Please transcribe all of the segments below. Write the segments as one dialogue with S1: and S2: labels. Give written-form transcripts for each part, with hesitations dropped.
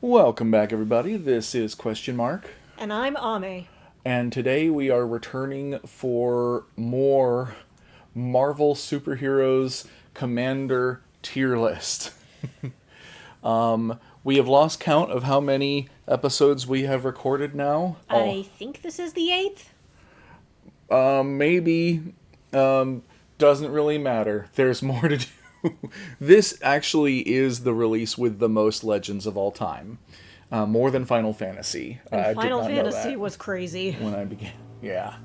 S1: Welcome back, everybody. This is Question Mark,
S2: And I'm Ame.
S1: and today we are returning for more Marvel Super Heroes Commander tier list. We have lost count of how many episodes we have recorded now. Oh,
S2: I think this is the eighth.
S1: maybe doesn't really matter. There's more to do. This actually is the release with the most legends of all time, more than Final Fantasy.
S2: And
S1: I did
S2: Final
S1: not know
S2: Fantasy
S1: that
S2: was crazy.
S1: when I began. Yeah.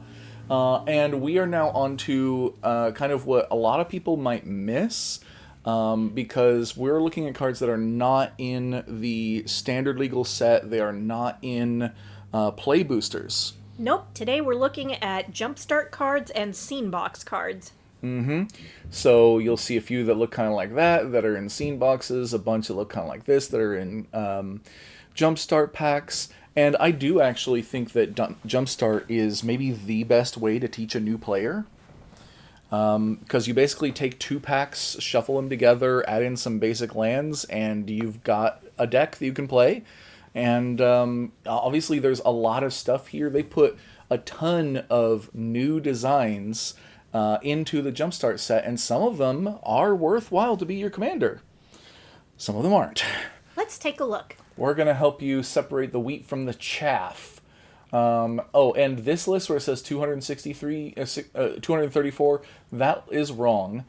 S1: And we are now on to kind of what a lot of people might miss, because we're looking at cards that are not in the standard legal set. They are not in play boosters.
S2: Nope, today we're looking at Jumpstart cards and Scene Box cards.
S1: So you'll see a few that look kind of like that are in scene boxes, a bunch that look kind of like this that are in Jumpstart packs. And I do actually think that Jumpstart is maybe the best way to teach a new player. Because you basically take two packs, shuffle them together, add in some basic lands, and you've got a deck that you can play. And obviously, there's a lot of stuff here. They put a ton of new designs into the Jumpstart set, and some of them are worthwhile to be your commander. Some of them aren't.
S2: Let's take a look.
S1: We're going to help you separate the wheat from the chaff. And this list where it says 234, that is wrong,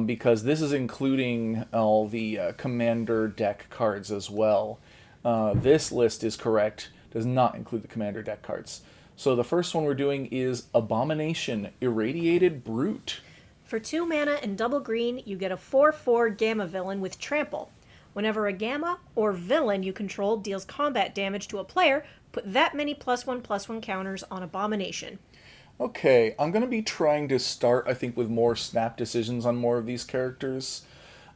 S1: because this is including all the commander deck cards as well. This list is correct, does not include the commander deck cards. So the first one we're doing is Abomination, Irradiated Brute.
S2: For 2 mana and double green, you get a 4/4 Gamma villain with Trample. Whenever a Gamma or villain you control deals combat damage to a player, put that many +1/+1 counters on Abomination.
S1: Okay, I'm going to be trying to start, I think, with more snap decisions on more of these characters.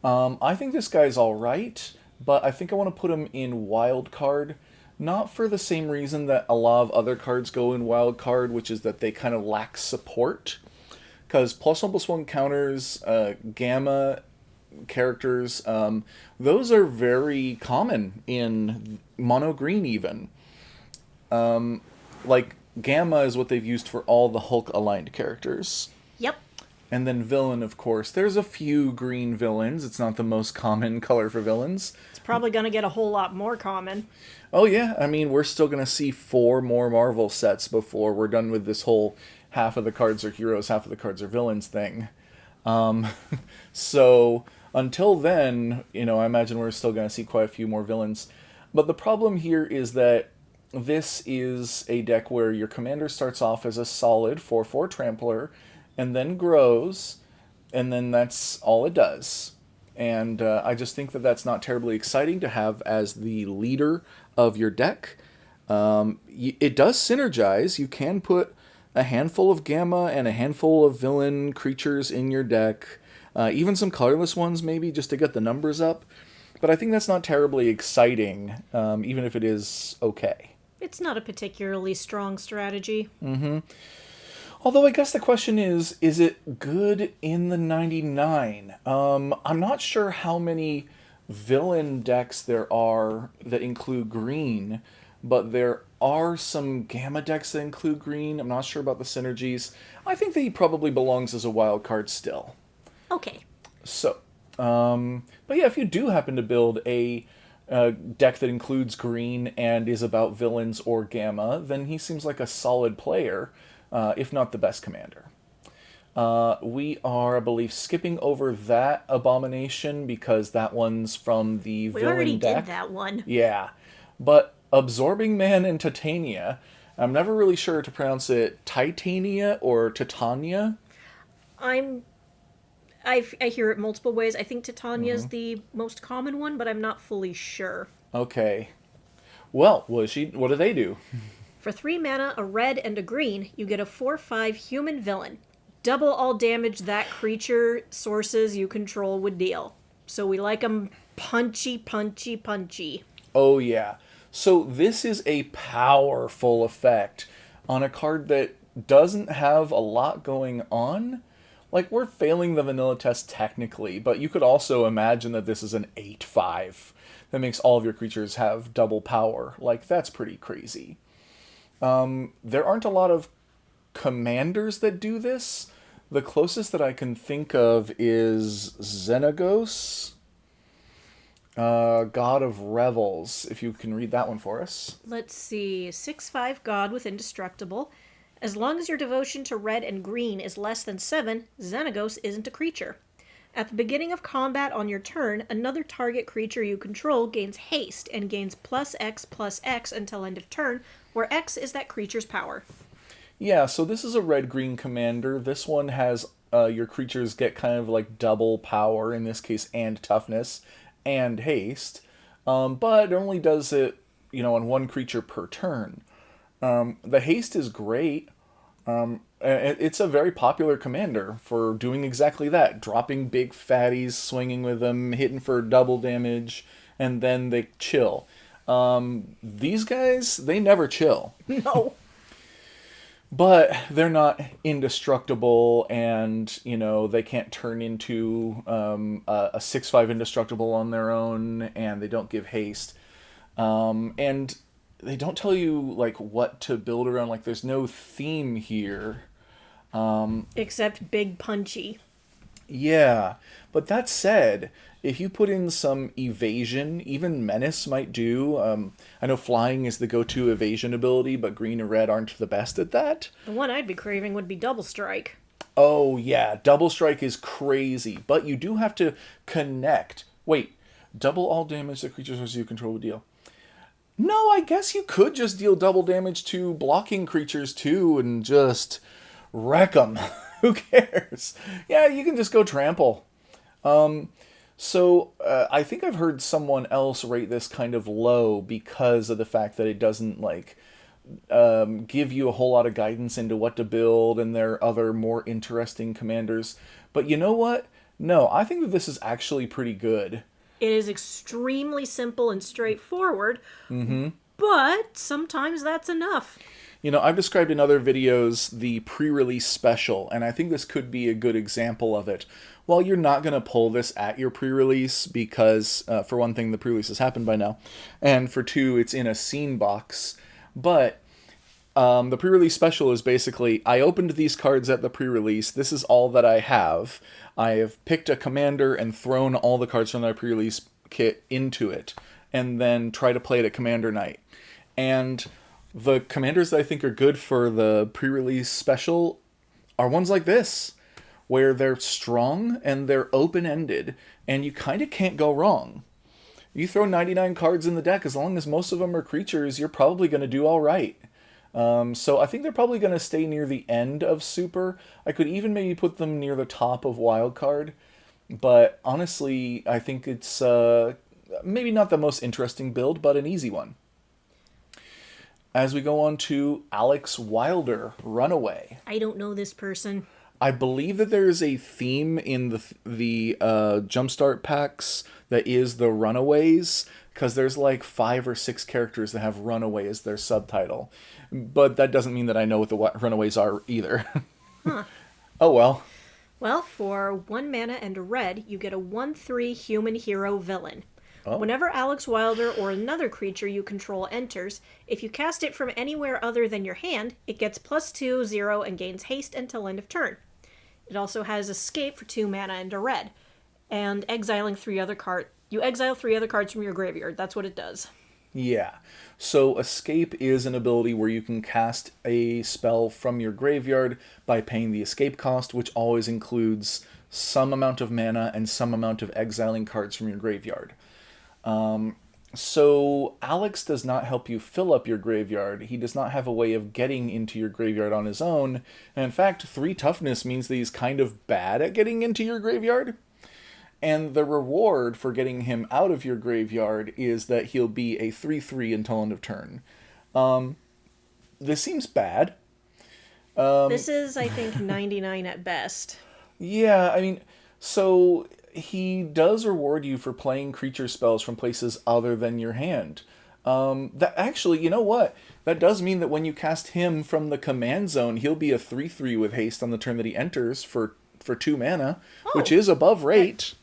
S1: I think this guy's alright, but I think I want to put him in wild card. Not for the same reason that a lot of other cards go in wild card, which is that they kind of lack support. Because +1/+1 counters, gamma characters, those are very common in mono green even. Like, gamma is what they've used for all the Hulk aligned characters.
S2: Yep.
S1: And then villain, of course. There's a few green villains. It's not the most common color for villains.
S2: It's probably going to get a whole lot more common.
S1: Oh yeah, I mean, we're still going to see 4 more Marvel sets before we're done with this whole half of the cards are heroes, half of the cards are villains thing. Um, so until then, I imagine we're still going to see quite a few more villains. But the problem here is that this is a deck where your commander starts off as a solid 4/4 trampler and then grows, and then that's all it does. And I just think that that's not terribly exciting to have as the leader of your deck. It does synergize. You can put a handful of gamma and a handful of villain creatures in your deck, even some colorless ones maybe, just to get the numbers up. But I think that's not terribly exciting, even if it is okay.
S2: It's not a particularly strong strategy.
S1: Although I guess the question is it good in the 99? I'm not sure how many villain decks there are that include green, but there are some gamma decks that include green. I'm not sure about the synergies. I think that he probably belongs as a wild card still.
S2: Okay.
S1: So, but yeah, if you do happen to build a deck that includes green and is about villains or gamma, then he seems like a solid player, if not the best commander. We are, I believe, skipping over that Abomination because that one's from the
S2: We
S1: villain
S2: already
S1: deck.
S2: did that one.
S1: Yeah, but Absorbing Man and Titania, I'm never really sure to pronounce it Titania or Titania.
S2: I'm I hear it multiple ways. I think Titania's the most common one, but I'm not fully sure.
S1: Okay. Well, what do they do?
S2: For 3 mana, a red, and a green, you get a 4/5 human villain. Double all damage that creature sources you control would deal. So we like them punchy, punchy, punchy.
S1: Oh, yeah. So this is a powerful effect on a card that doesn't have a lot going on, like, we're failing the vanilla test technically, but you could also imagine that this is an 8/5 that makes all of your creatures have double power. Like, that's pretty crazy. There aren't a lot of commanders that do this. The closest that I can think of is Xenagos, God of Revels, if you can read that one for us.
S2: Let's see. 6/5 God with Indestructible. As long as your devotion to red and green is less than 7, Xenagos isn't a creature. At the beginning of combat on your turn, another target creature you control gains haste and gains +X until end of turn, where X is that creature's power.
S1: Yeah, so this is a red-green commander. This one has your creatures get kind of like double power, in this case, and toughness, and haste. But it only does it, on one creature per turn. The haste is great. It's a very popular commander for doing exactly that. Dropping big fatties, swinging with them, hitting for double damage, and then they chill. These guys, they never chill.
S2: No.
S1: But they're not indestructible, and, they can't turn into a 6/5 indestructible on their own, and they don't give haste. And they don't tell you, like, what to build around. Like, there's no theme here.
S2: Except big punchy.
S1: Yeah, but that said, if you put in some evasion, even menace might do. I know flying is the go-to evasion ability, but green and red aren't the best at that.
S2: The one I'd be craving would be Double Strike.
S1: Oh yeah, double strike is crazy, but you do have to connect. Wait, double all damage that creatures you control would deal. No, I guess you could just deal double damage to blocking creatures too and just wreck them. Who cares? Yeah, you can just go trample. I think I've heard someone else rate this kind of low because of the fact that it doesn't give you a whole lot of guidance into what to build, and there are other more interesting commanders. But you know what? No, I think that this is actually pretty good.
S2: It is extremely simple and straightforward, but sometimes that's enough.
S1: I've described in other videos the pre-release special, and I think this could be a good example of it. While you're not going to pull this at your pre-release because, for one thing, the pre-release has happened by now, and for two, it's in a scene box. But the pre-release special is basically, I opened these cards at the pre-release, this is all that I have. I have picked a commander and thrown all the cards from my pre-release kit into it, and then try to play it at Commander Night. And the commanders that I think are good for the pre-release special are ones like this, where they're strong and they're open-ended, and you kind of can't go wrong. You throw 99 cards in the deck, as long as most of them are creatures, you're probably going to do all right. So I think they're probably going to stay near the end of Super. I could even maybe put them near the top of Wildcard. But honestly, I think it's maybe not the most interesting build, but an easy one. As we go on to Alex Wilder, Runaway.
S2: I don't know this person.
S1: I believe that there is a theme in the Jumpstart packs that is the Runaways, because there's like 5 or 6 characters that have Runaway as their subtitle. But that doesn't mean that I know what the Runaways are either.
S2: Huh.
S1: Oh well.
S2: Well, for 1 mana and a red, you get a 1/3 human hero villain.
S1: Oh.
S2: Whenever Alex Wilder or another creature you control enters, if you cast it from anywhere other than your hand, it gets +2/0 and gains haste until end of turn. It also has escape for 2 mana and a red. And exiling 3 other cards. You exile 3 other cards from your graveyard. That's what it does.
S1: Yeah. So Escape is an ability where you can cast a spell from your graveyard by paying the escape cost, which always includes some amount of mana and some amount of exiling cards from your graveyard. So Alex does not help you fill up your graveyard. He does not have a way of getting into your graveyard on his own. And in fact, 3 toughness means that he's kind of bad at getting into your graveyard. And the reward for getting him out of your graveyard is that he'll be a 3/3 until end of turn. This seems bad.
S2: This is, I think, 99 at best.
S1: Yeah, I mean, so he does reward you for playing creature spells from places other than your hand. That actually, you know what? That does mean that when you cast him from the command zone, he'll be a 3/3 with haste on the turn that he enters for for 2 mana, which
S2: Oh,
S1: is above rate.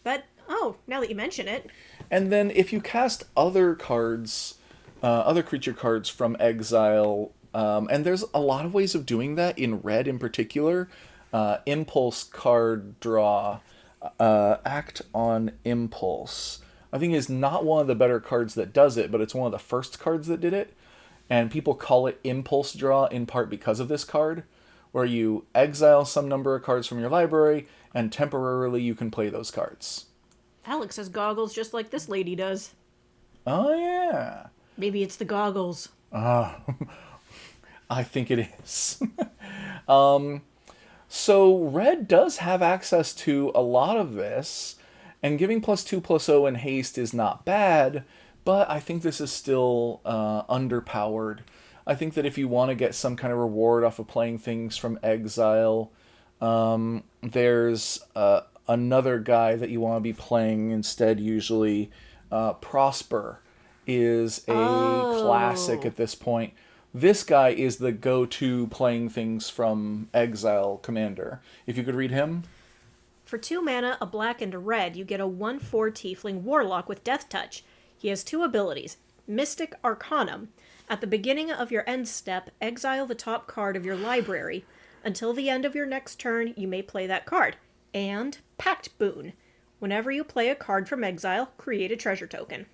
S2: now that you mention it,
S1: And then if you cast other cards, other creature cards from exile, and there's a lot of ways of doing that in red in particular. Impulse card draw, act on impulse. I think is not one of the better cards that does it, but it's one of the first cards that did it. And people call it impulse draw in part because of this card, where you exile some number of cards from your library, and temporarily you can play those cards.
S2: Alex has goggles just like this lady does.
S1: Oh, yeah.
S2: Maybe it's the goggles.
S1: I think it is. So red does have access to a lot of this, and giving +2/+0 and haste is not bad, but I think this is still underpowered. I think that if you want to get some kind of reward off of playing things from exile, there's another guy that you want to be playing instead usually. Prosper is a classic at this point. This guy is the go-to playing things from exile commander. If you could read him.
S2: For 2 mana, a black and a red, you get a 1/4 tiefling warlock with death touch. He has 2 abilities. Mystic Arcanum. At the beginning of your end step, exile the top card of your library. Until the end of your next turn, you may play that card. And Pact Boon. Whenever you play a card from exile, create a treasure token.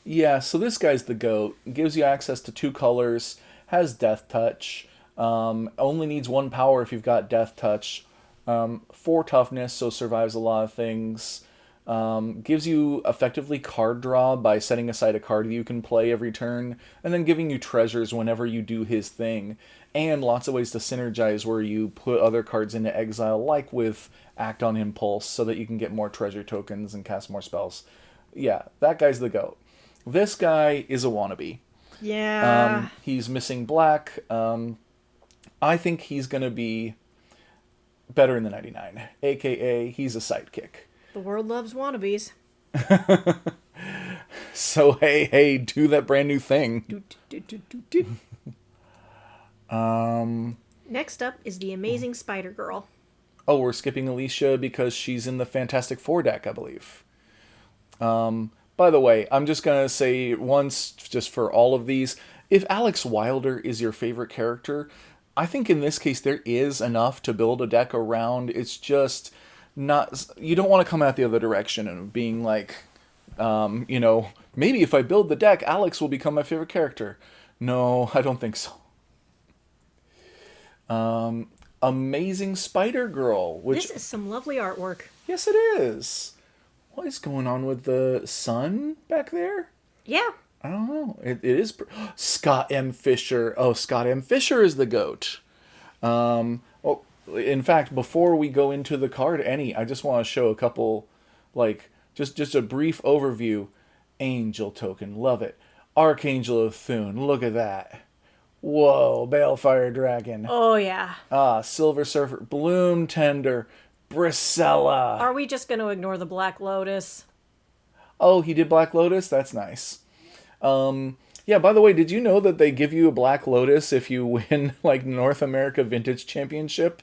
S1: Yeah, so this guy's the GOAT. Gives you access to 2 colors, has Death Touch, only needs 1 power if you've got Death Touch, 4 toughness, so survives a lot of things. Gives you effectively card draw by setting aside a card you can play every turn, and then giving you treasures whenever you do his thing. And lots of ways to synergize where you put other cards into exile, like with Act on Impulse, so that you can get more treasure tokens and cast more spells. Yeah, that guy's the GOAT. This guy is a wannabe.
S2: Yeah.
S1: He's missing black. I think he's going to be better in the 99, aka he's a sidekick.
S2: The world loves wannabes.
S1: So hey, do that brand new thing.
S2: Next up is the amazing Spider Girl.
S1: Oh, we're skipping Alicia because she's in the Fantastic Four deck, I believe. By the way, I'm just going to say once, just for all of these, if Alex Wilder is your favorite character, I think in this case there is enough to build a deck around. It's just not... You don't want to come out the other direction and being like, maybe if I build the deck, Alex will become my favorite character. No, I don't think so. Amazing Spider Girl, which...
S2: This is some lovely artwork.
S1: Yes, it is. What is going on with the sun back there?
S2: Yeah.
S1: I don't know. It is... Scott M. Fisher. Oh, Scott M. Fisher is the GOAT. In fact, before we go into the card, I just want to show a couple, just a brief overview. Angel token. Love it. Archangel of Thune. Look at that. Whoa. Balefire Dragon.
S2: Oh, yeah.
S1: Silver Surfer. Bloom Tender. Brisella.
S2: Are we just going to ignore the Black Lotus?
S1: Oh, he did Black Lotus? That's nice. Yeah, by the way, did you know that they give you a Black Lotus if you win, North America Vintage Championship?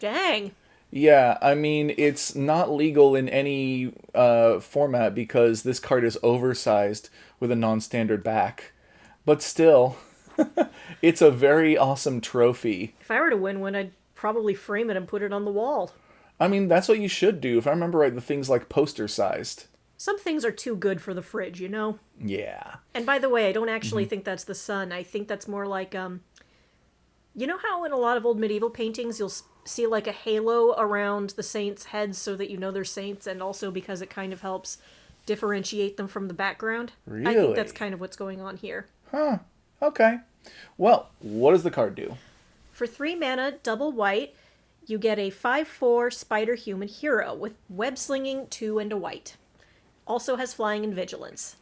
S2: Dang.
S1: Yeah, I mean, it's not legal in any format because this card is oversized with a non-standard back. But still, it's a very awesome trophy.
S2: If I were to win one, I'd probably frame it and put it on the wall.
S1: I mean, that's what you should do. If I remember right, the thing's poster-sized.
S2: Some things are too good for the fridge, you know?
S1: Yeah.
S2: And by the way, I don't actually think that's the sun. I think that's more like, you know how in a lot of old medieval paintings you'll see a halo around the saints' heads so that you know they're saints, and also because it kind of helps differentiate them from the background?
S1: Really?
S2: I think that's kind of what's going on here.
S1: Huh. Okay. Well, what does the card do?
S2: For 3 mana, double white, you get a 5/4 spider human hero with web slinging, 2 and a white. Also has flying and vigilance.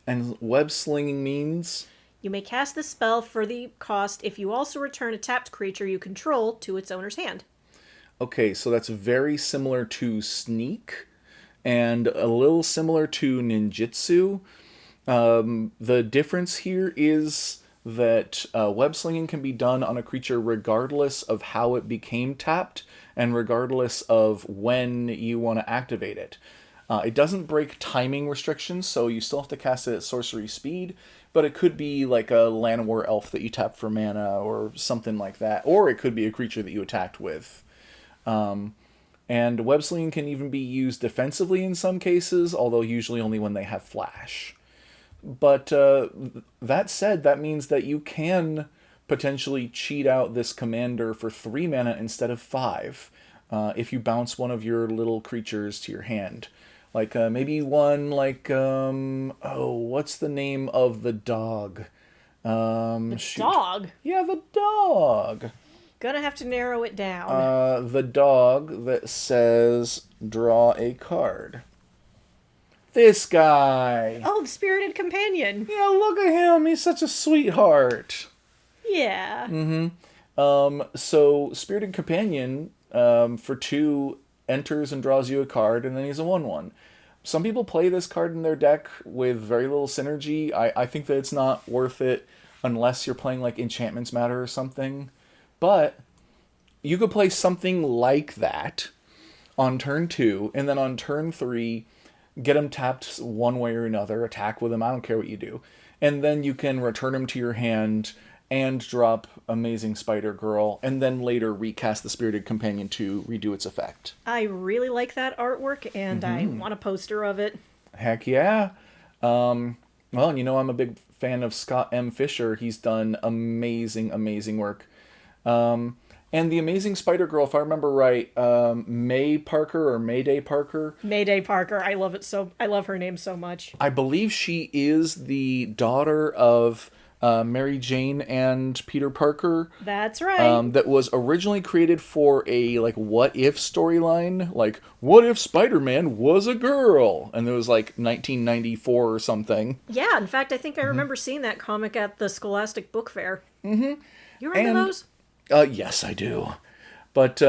S1: And web slinging means?
S2: You may cast this spell for the cost if you also return a tapped creature you control to its owner's hand.
S1: Okay, so that's very similar to Sneak and a little similar to Ninjutsu. The difference here is that web slinging can be done on a creature regardless of how it became tapped and regardless of when you want to activate it. It doesn't break timing restrictions, so you still have to cast it at sorcery speed, but it could be like a Llanowar elf that you tap for mana or something like that, or it could be a creature that you attacked with. And web slinging can even be used defensively in some cases, although usually only when they have flash. But that said, that means that you can potentially cheat out this commander for 3 mana instead of 5 if you bounce one of your little creatures to your hand. Like maybe one like, what's the name of the dog? Shoot.
S2: Dog?
S1: Yeah, the dog.
S2: Gonna have to narrow it down.
S1: The dog that says draw a card. This guy.
S2: Oh, the Spirited Companion.
S1: Yeah, look at him. He's such a sweetheart.
S2: Yeah.
S1: So Spirited Companion, for 2, enters and draws you a card, and then he's a 1/1. Some people play this card in their deck with very little synergy. I think that it's not worth it unless you're playing like Enchantments Matter or something. But you could play something like that on turn 2, and then on turn 3, get him tapped one way or another, attack with him, I don't care what you do. And then you can return him to your hand and drop Amazing Spider Girl, and then later recast the Spirited Companion to redo its effect.
S2: I really like that artwork, and I want a poster of it.
S1: Heck yeah. Well, and you know I'm a big fan of Scott M. Fisher. He's done amazing, amazing work. And the Amazing Spider Girl, if I remember right, May Parker or Mayday Parker.
S2: Mayday Parker. I love her name so much.
S1: I believe she is the daughter of Mary Jane and Peter Parker.
S2: That's right.
S1: That was originally created for a like what if storyline, like what if Spider-Man was a girl, and it was like 1994 or something.
S2: Yeah, in fact, I think I remember seeing that comic at the Scholastic Book Fair. Mm-hmm. You remember those?
S1: Yes, I do. But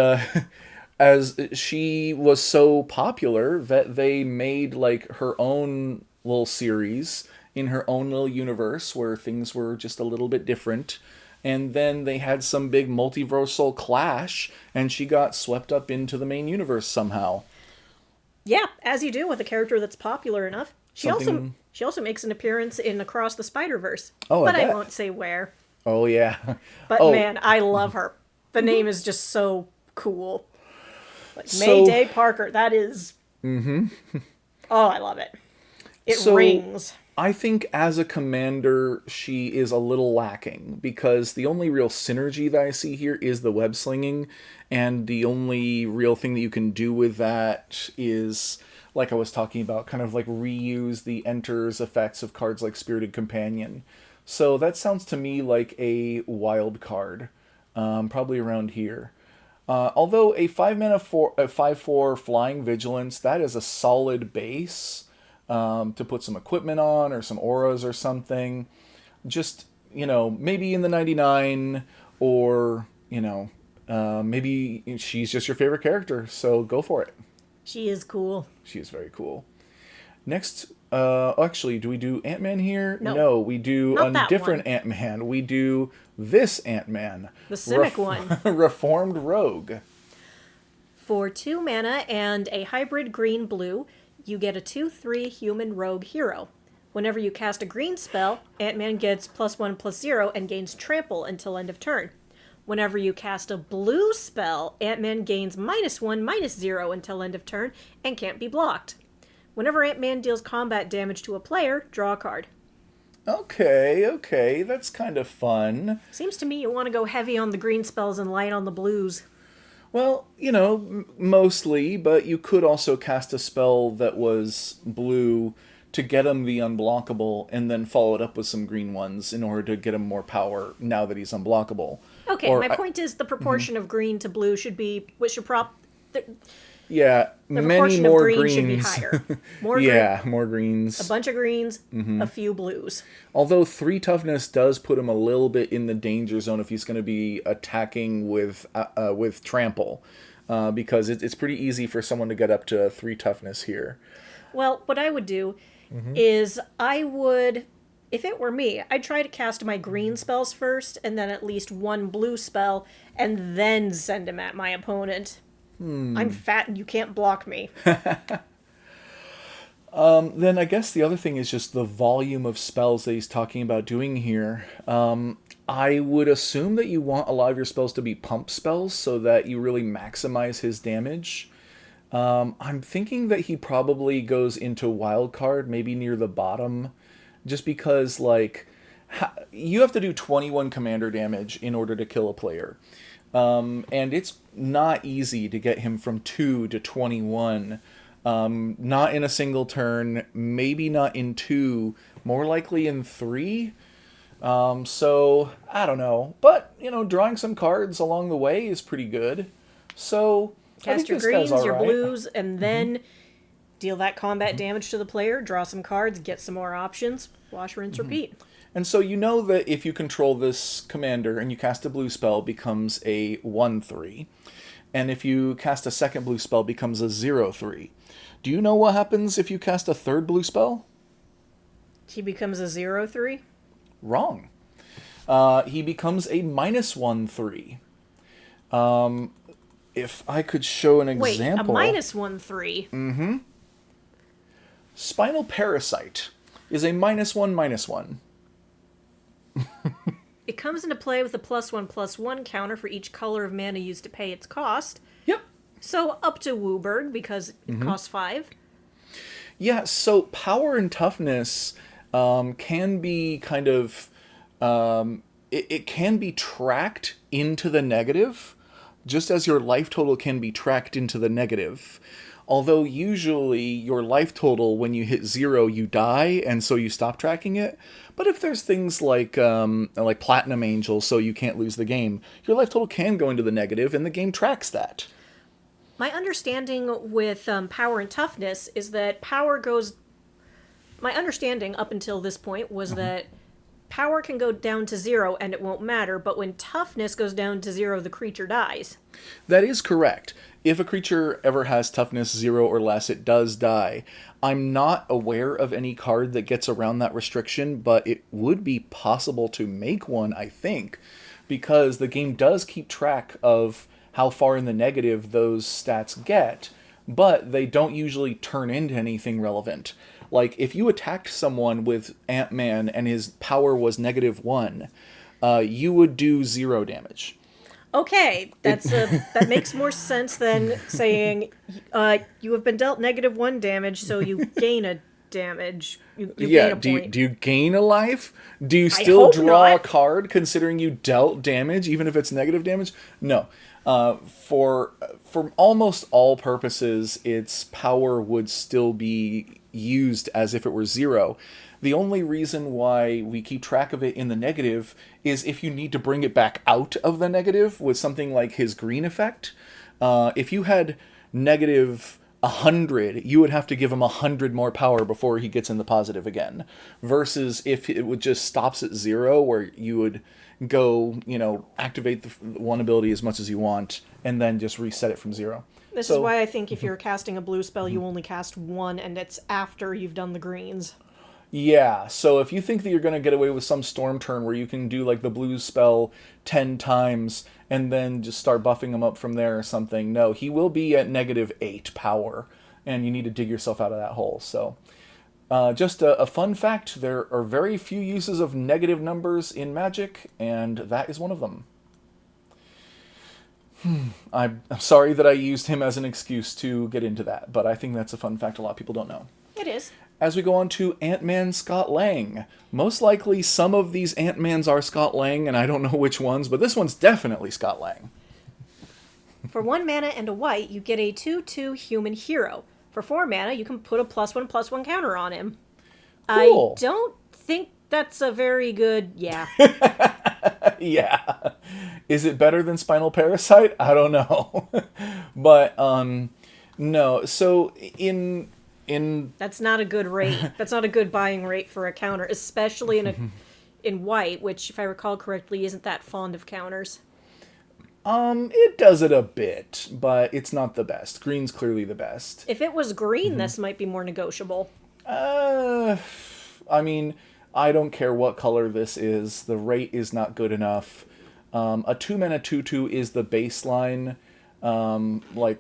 S1: as she was so popular that they made like her own little series in her own little universe where things were just a little bit different. And then they had some big multiversal clash, and she got swept up into the main universe somehow.
S2: Yeah, as you do with a character that's popular enough. She also makes an appearance in Across the Spider-Verse.
S1: Oh,
S2: but
S1: I bet.
S2: I won't say where.
S1: Oh, yeah.
S2: But
S1: Oh.
S2: man, I love her. The name is just so cool. Like
S1: So-
S2: Mayday Parker. That is. Mm-hmm. Oh, I love it. It
S1: So-
S2: rings.
S1: I think as a commander, she is a little lacking because the only real synergy that I see here is the web slinging, and the only real thing that you can do with that is, like I was talking about, kind of like reuse the enters effects of cards like Spirited Companion. So that sounds to me like a wild card, probably around here. Although a 5 mana 5/4 flying vigilance, that is a solid base. To put some equipment on or some auras or something. Just, maybe in the 99 or, maybe she's just your favorite character. So go for it.
S2: She is cool.
S1: She is very cool. Next, actually, do we do Ant-Man here?
S2: No.
S1: We do
S2: Not
S1: a
S2: that
S1: different
S2: one.
S1: Ant-Man. We do this Ant-Man.
S2: The Simic one.
S1: Reformed Rogue.
S2: For 2 mana and a hybrid green-blue, you get a 2/3 human rogue hero. Whenever you cast a green spell, Ant-Man gets +1/+0 and gains trample until end of turn. Whenever you cast a blue spell, Ant-Man gains -1/-0 until end of turn and can't be blocked. Whenever Ant-Man deals combat damage to a player, draw a card.
S1: Okay, that's kind of fun.
S2: Seems to me you want to go heavy on the green spells and light on the blues.
S1: Well, mostly, but you could also cast a spell that was blue to get him the unblockable and then follow it up with some green ones in order to get him more power now that he's unblockable.
S2: Okay,
S1: Or
S2: my point is the proportion of green to blue should be,
S1: Yeah,
S2: the
S1: many
S2: proportion
S1: more
S2: of green
S1: greens.
S2: should be higher. More
S1: Yeah, more greens.
S2: a bunch of greens, a few blues.
S1: Although 3 toughness does put him a little bit in the danger zone if he's going to be attacking with trample, because it's pretty easy for someone to get up to 3 toughness here.
S2: Well, what I would do is I would, If it were me, I'd try to cast my green spells first, and then at least one blue spell, and then send him at my opponent. I'm fat and you can't block me.
S1: Then I guess the other thing is just the volume of spells that he's talking about doing here. I would assume that you want a lot of your spells to be pump spells so that you really maximize his damage. I'm thinking that he probably goes into wild card, maybe near the bottom, just because, like, you have to do 21 commander damage in order to kill a player. And it's not easy to get him from 2 to 21. Not in a single turn, maybe not in 2, more likely in 3. So, I don't know. But, drawing some cards along the way is pretty good. So, I
S2: Cast
S1: think
S2: your
S1: this guy's
S2: greens, your
S1: alright.
S2: blues, and then deal that combat damage to the player, draw some cards, get some more options, wash, rinse, repeat.
S1: And so you know that if you control this commander and you cast a blue spell, it becomes a 1/3. And if you cast a second blue spell, it becomes a 0/3. Do you know what happens if you cast a third blue spell?
S2: He becomes a 0/3.
S1: Wrong. He becomes a -1/3. If I could show an
S2: Wait,
S1: example.
S2: a -1/3.
S1: Spinal Parasite is a -1/-1.
S2: It comes into play with a +1/+1 counter for each color of mana used to pay its cost.
S1: Yep.
S2: So up to Wooburg, because it costs 5.
S1: Yeah, so power and toughness can be kind of... it can be tracked into the negative, just as your life total can be tracked into the negative. Although usually your life total, when you hit 0, you die, and so you stop tracking it. But if there's things like Platinum Angel, so you can't lose the game, your life total can go into the negative, and the game tracks that.
S2: My understanding with power and toughness is that power goes... My understanding up until this point was that power can go down to 0 and it won't matter, but when toughness goes down to 0, the creature dies.
S1: That is correct. If a creature ever has toughness 0 or less, it does die. I'm not aware of any card that gets around that restriction, but it would be possible to make one, I think, because the game does keep track of how far in the negative those stats get, but they don't usually turn into anything relevant. Like, if you attacked someone with Ant-Man and his power was -1, you would do 0 damage.
S2: Okay, that makes more sense than saying you have been dealt -1 damage, so you gain a damage. You gain a point.
S1: Do you gain a life? Do you still
S2: hope
S1: draw a
S2: not.
S1: card considering you dealt damage, even if it's negative damage? No. For almost all purposes, its power would still be used as if it were 0. The only reason why we keep track of it in the negative is if you need to bring it back out of the negative with something like his green effect. If you had -100, you would have to give him 100 more power before he gets in the positive again. Versus if it would just stops at 0, where you would go, activate the one ability as much as you want, and then just reset it from 0.
S2: This is why I think if you're casting a blue spell, you only cast 1, and it's after you've done the greens.
S1: Yeah, so if you think that you're going to get away with some storm turn where you can do like the blue spell 10 times and then just start buffing him up from there or something, no, he will be at -8 power, and you need to dig yourself out of that hole. So just a fun fact, there are very few uses of negative numbers in Magic, and that is one of them. I'm sorry that I used him as an excuse to get into that, but I think that's a fun fact a lot of people don't know.
S2: It is.
S1: As we go on to Ant-Man Scott Lang. Most likely some of these Ant-Mans are Scott Lang, and I don't know which ones, but this one's definitely Scott Lang.
S2: For 1 mana and a white, you get a 2/2 human hero. For 4 mana, you can put a +1/+1 counter on him.
S1: Cool.
S2: I don't think that's a very good... Yeah.
S1: Yeah. Is it better than Spinal Parasite? I don't know. But, no. So, in
S2: That's not a good rate. That's not a good buying rate for a counter, especially in white, which, if I recall correctly, isn't that fond of counters.
S1: it does it a bit, but it's not the best. Green's clearly the best.
S2: If it was green, this might be more negotiable.
S1: I mean, I don't care what color this is. The rate is not good enough. A 2-mana 2/2 is the baseline. Like,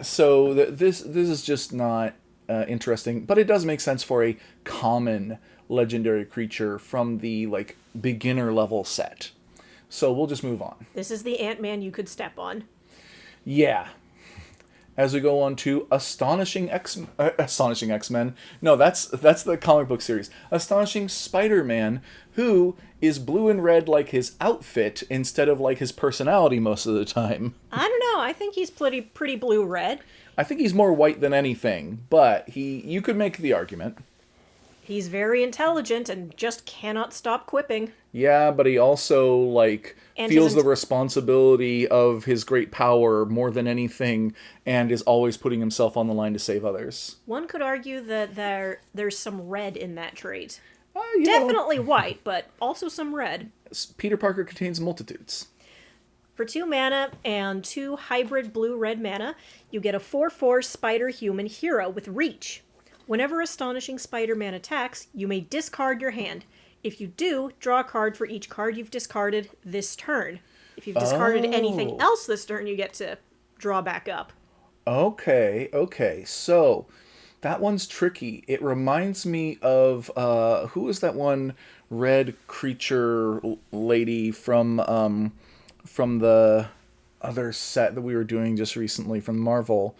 S1: so this is just not interesting, but it does make sense for a common legendary creature from the like beginner level set. So we'll just move on.
S2: This is the Ant-Man you could step on.
S1: Yeah. As we go on to Astonishing X-Men. No, that's the comic book series. Astonishing Spider-Man, who is blue and red like his outfit instead of like his personality most of the time.
S2: I don't know. I think he's pretty blue-red.
S1: I think he's more white than anything, but you could make the argument.
S2: He's very intelligent and just cannot stop quipping.
S1: Yeah, but he also, like,
S2: And
S1: feels the responsibility of his great power more than anything and is always putting himself on the line to save others.
S2: One could argue that there's some red in that trait.
S1: You know,
S2: Definitely white, but also some red.
S1: Peter Parker contains multitudes.
S2: For 2 mana and 2 hybrid blue-red mana, you get a 4/4 Spider-Human hero with Reach. Whenever Astonishing Spider-Man attacks, you may discard your hand. If you do, draw a card for each card you've discarded this turn. If you've discarded anything else this turn, you get to draw back up.
S1: Okay. So, that one's tricky. It reminds me of, who is that one red creature lady from the other set that we were doing just recently from Marvel?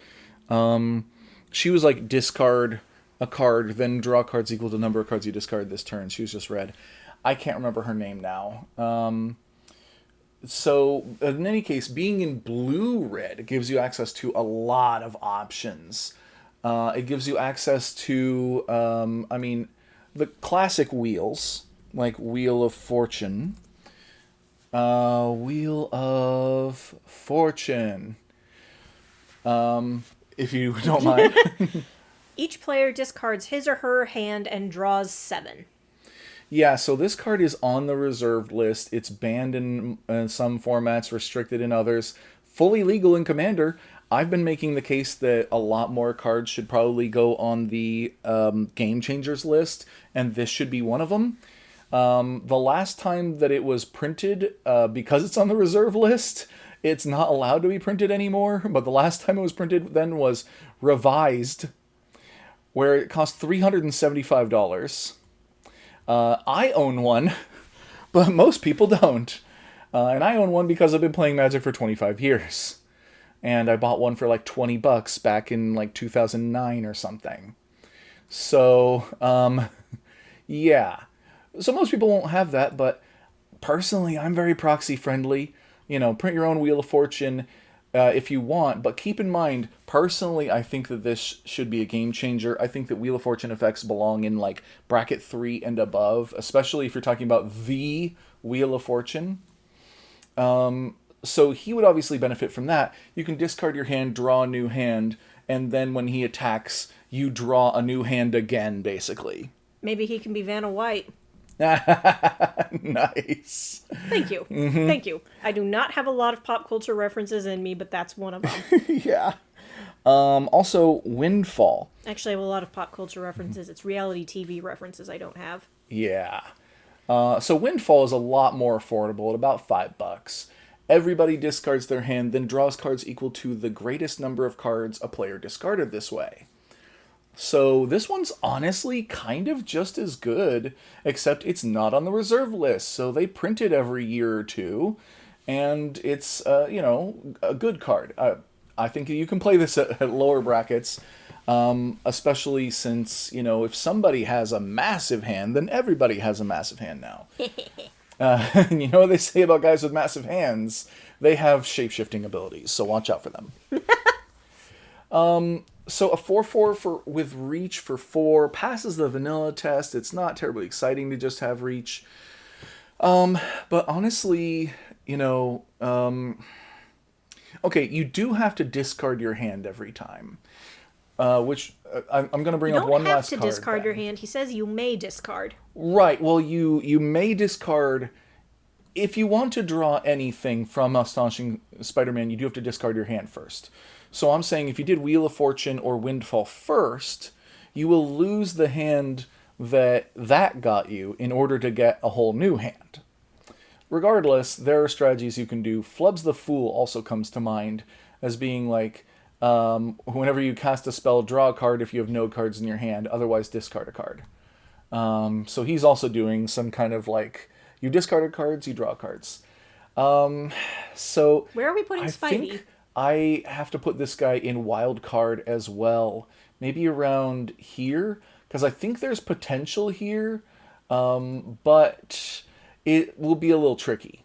S1: She was like discard a card, then draw cards equal to the number of cards you discard this turn. She was just red. I can't remember her name now. So, in any case, being in blue-red gives you access to a lot of options. It gives you access to, the classic wheels, like Wheel of Fortune. Wheel of Fortune. If you don't mind.
S2: Each player discards his or her hand and draws 7.
S1: Yeah, so this card is on the reserved list. It's banned in some formats, restricted in others. Fully legal in Commander. I've been making the case that a lot more cards should probably go on the Game Changers list, and this should be one of them. The last time that it was printed, because it's on the reserve list, it's not allowed to be printed anymore, but the last time it was printed then was revised, where it cost $375. I own one, but most people don't. And I own one because I've been playing Magic for 25 years. And I bought one for like $20 back in like 2009 or something. So, yeah. So most people won't have that, but personally, I'm very proxy friendly. You know, print your own Wheel of Fortune if you want, but keep in mind, personally, I think that this should be a game changer. I think that Wheel of Fortune effects belong in like bracket 3 and above, especially if you're talking about the Wheel of Fortune. So he would obviously benefit from that. You can discard your hand, draw a new hand, and then when he attacks, you draw a new hand again, basically.
S2: Maybe he can be Vanna White.
S1: Nice.
S2: Thank you. Mm-hmm. Thank you. I do not have a lot of pop culture references in me, but that's one of them.
S1: Yeah. Also, Windfall.
S2: Actually, I have a lot of pop culture references. It's reality TV references I don't have.
S1: Yeah. So Windfall is a lot more affordable at about $5. Everybody discards their hand, then draws cards equal to the greatest number of cards a player discarded this way. So this one's honestly kind of just as good, except it's not on the reserve list. So they print it every year or two, and it's, a good card. I think you can play this at lower brackets, especially since, if somebody has a massive hand, then everybody has a massive hand now. And you know what they say about guys with massive hands? They have shape-shifting abilities, so watch out for them. So a 4/4 with Reach for 4 passes the vanilla test. It's not terribly exciting to just have Reach. But honestly, okay, you do have to discard your hand every time. Which I'm going to bring up one last card.
S2: You don't have to discard your hand. He says you may discard.
S1: Right. Well, you may discard. If you want to draw anything from Astonishing Spider-Man, you do have to discard your hand first. So I'm saying if you did Wheel of Fortune or Windfall first, you will lose the hand that got you in order to get a whole new hand. Regardless, there are strategies you can do. Flub's the Fool also comes to mind as being like, whenever you cast a spell, draw a card if you have no cards in your hand, otherwise discard a card. So he's also doing some kind of like, you discarded cards, you draw cards. So
S2: Where are we putting
S1: I
S2: Spidey?
S1: think I have to put this guy in wild card as well. Maybe around here, because I think there's potential here, but it will be a little tricky.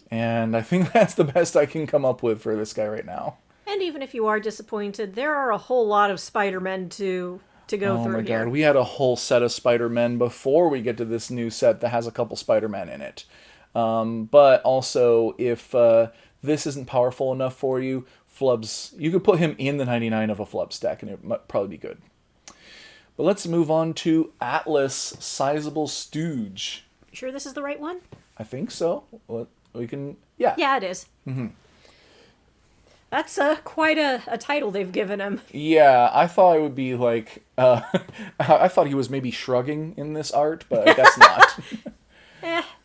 S1: And I think that's the best I can come up with for this guy right now.
S2: And even if you are disappointed, there are a whole lot of Spider-Men to go
S1: Oh
S2: through
S1: my
S2: here.
S1: god, we had a whole set of Spider-Men before we get to this new set that has a couple Spider-Men in it. But also, if this isn't powerful enough for you, Flubs, you could put him in the 99 of a Flub stack and it might probably be good. But let's move on to Atlas Sizable Stooge.
S2: You sure this is the right one?
S1: I think so. We can, yeah.
S2: Yeah, it is. Mm-hmm. That's quite a title they've given him.
S1: Yeah, I thought it would be like, I thought he was maybe shrugging in this art, but I guess not.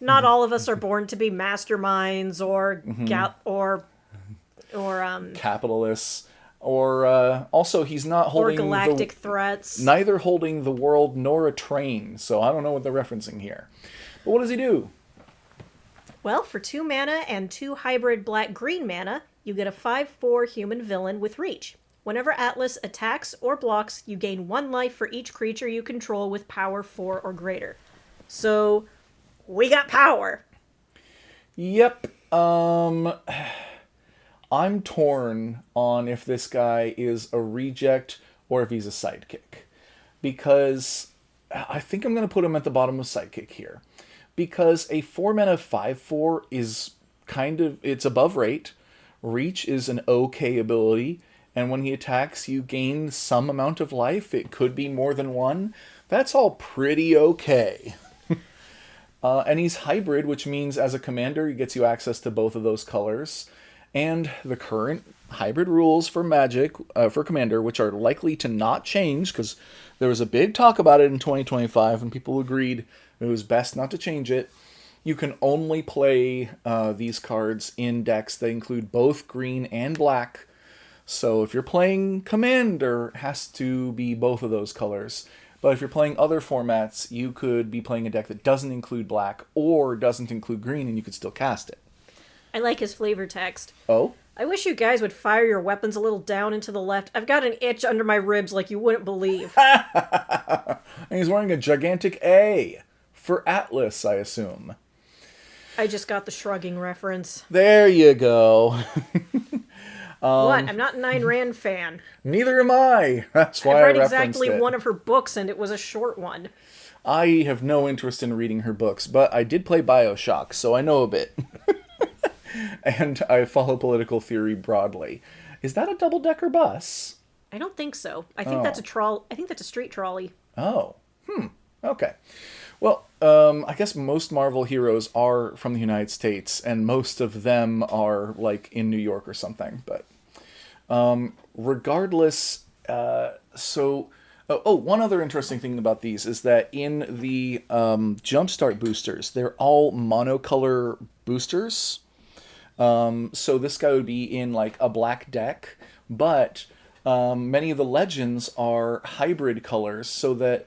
S2: Not all of us are born to be masterminds or
S1: Capitalists. Or also, he's not
S2: or
S1: holding
S2: galactic threats.
S1: Neither holding the world nor a train, so I don't know what they're referencing here. But what does he do?
S2: Well, for 2 mana and 2 hybrid black-green mana, you get a 5/4 human villain with reach. Whenever Atlas attacks or blocks, you gain 1 life for each creature you control with power 4 or greater. So, we got power.
S1: Yep. I'm torn on if this guy is a reject or if he's a sidekick. Because I think I'm going to put him at the bottom of sidekick here. Because a 4 mana 5/4 is it's above rate. Reach is an okay ability. And when he attacks, you gain some amount of life. It could be more than 1. That's all pretty okay. And he's hybrid, which means as a commander, he gets you access to both of those colors. And the current hybrid rules for Magic, for Commander, which are likely to not change, because there was a big talk about it in 2025, and people agreed it was best not to change it. You can only play these cards in decks that include both green and black. So if you're playing Commander, it has to be both of those colors. But if you're playing other formats, you could be playing a deck that doesn't include black or doesn't include green, and you could still cast it.
S2: I like his flavor text.
S1: Oh?
S2: I wish you guys would fire your weapons a little down and to the left. I've got an itch under my ribs like you wouldn't believe.
S1: And he's wearing a gigantic A for Atlas, I assume.
S2: I just got the shrugging reference.
S1: There you go.
S2: What? I'm not an Ayn Rand fan.
S1: Neither am I. That's why
S2: I've read
S1: I referenced
S2: exactly
S1: it.
S2: one of her books, and it was a short one.
S1: I have no interest in reading her books, but I did play BioShock, so I know a bit. And I follow political theory broadly. Is that a double-decker bus?
S2: I don't think so. I think that's a I think that's a street trolley.
S1: Oh. Okay. Well, I guess most Marvel heroes are from the United States, and most of them are, like, in New York or something. But regardless, one other interesting thing about these is that in the Jumpstart boosters, they're all monocolor boosters. So this guy would be in, like, a black deck, but many of the legends are hybrid colors so that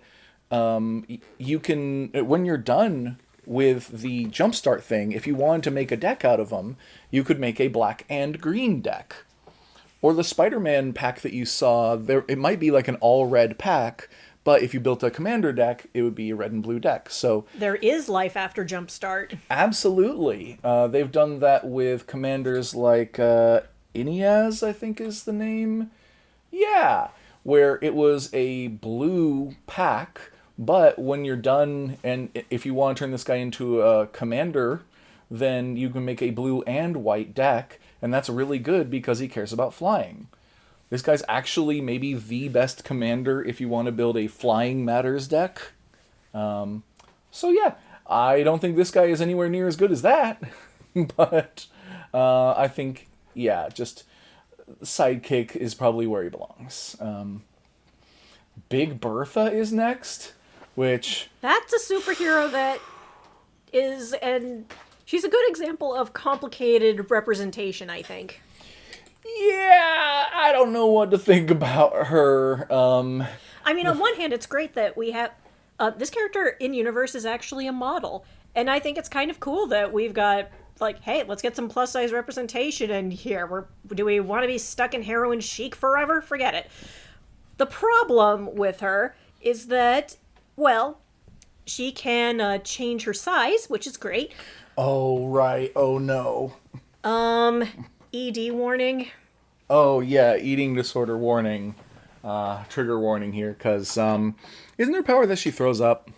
S1: you can, when you're done with the Jumpstart thing, if you wanted to make a deck out of them, you could make a black and green deck. Or the Spider-Man pack that you saw, it might be like an all-red pack, but if you built a commander deck, it would be a red and blue deck. So
S2: there is life after Jumpstart.
S1: Absolutely. They've done that with commanders like Ineaz, I think is the name. Yeah, where it was a blue pack, but when you're done, and if you want to turn this guy into a commander, then you can make a blue and white deck, and that's really good because he cares about flying. This guy's actually maybe the best commander if you want to build a Flying Matters deck. So yeah, I don't think this guy is anywhere near as good as that. But I think, yeah, just sidekick is probably where he belongs. Big Bertha is next. which
S2: That's a superhero that is, and she's a good example of complicated representation, I think.
S1: yeah, I don't know what to think about her.
S2: I mean, on one hand, it's great that we have this character in universe is actually a model, and I think it's kind of cool that we've got like, hey, let's get some plus size representation in here. Do we want to be stuck in heroin chic forever? Forget it. The problem with her is that, well, she can change her size, which is great.
S1: Oh, right. Oh, no.
S2: ED warning.
S1: Oh, yeah. Eating disorder warning. Trigger warning here, because, isn't her power that she throws up?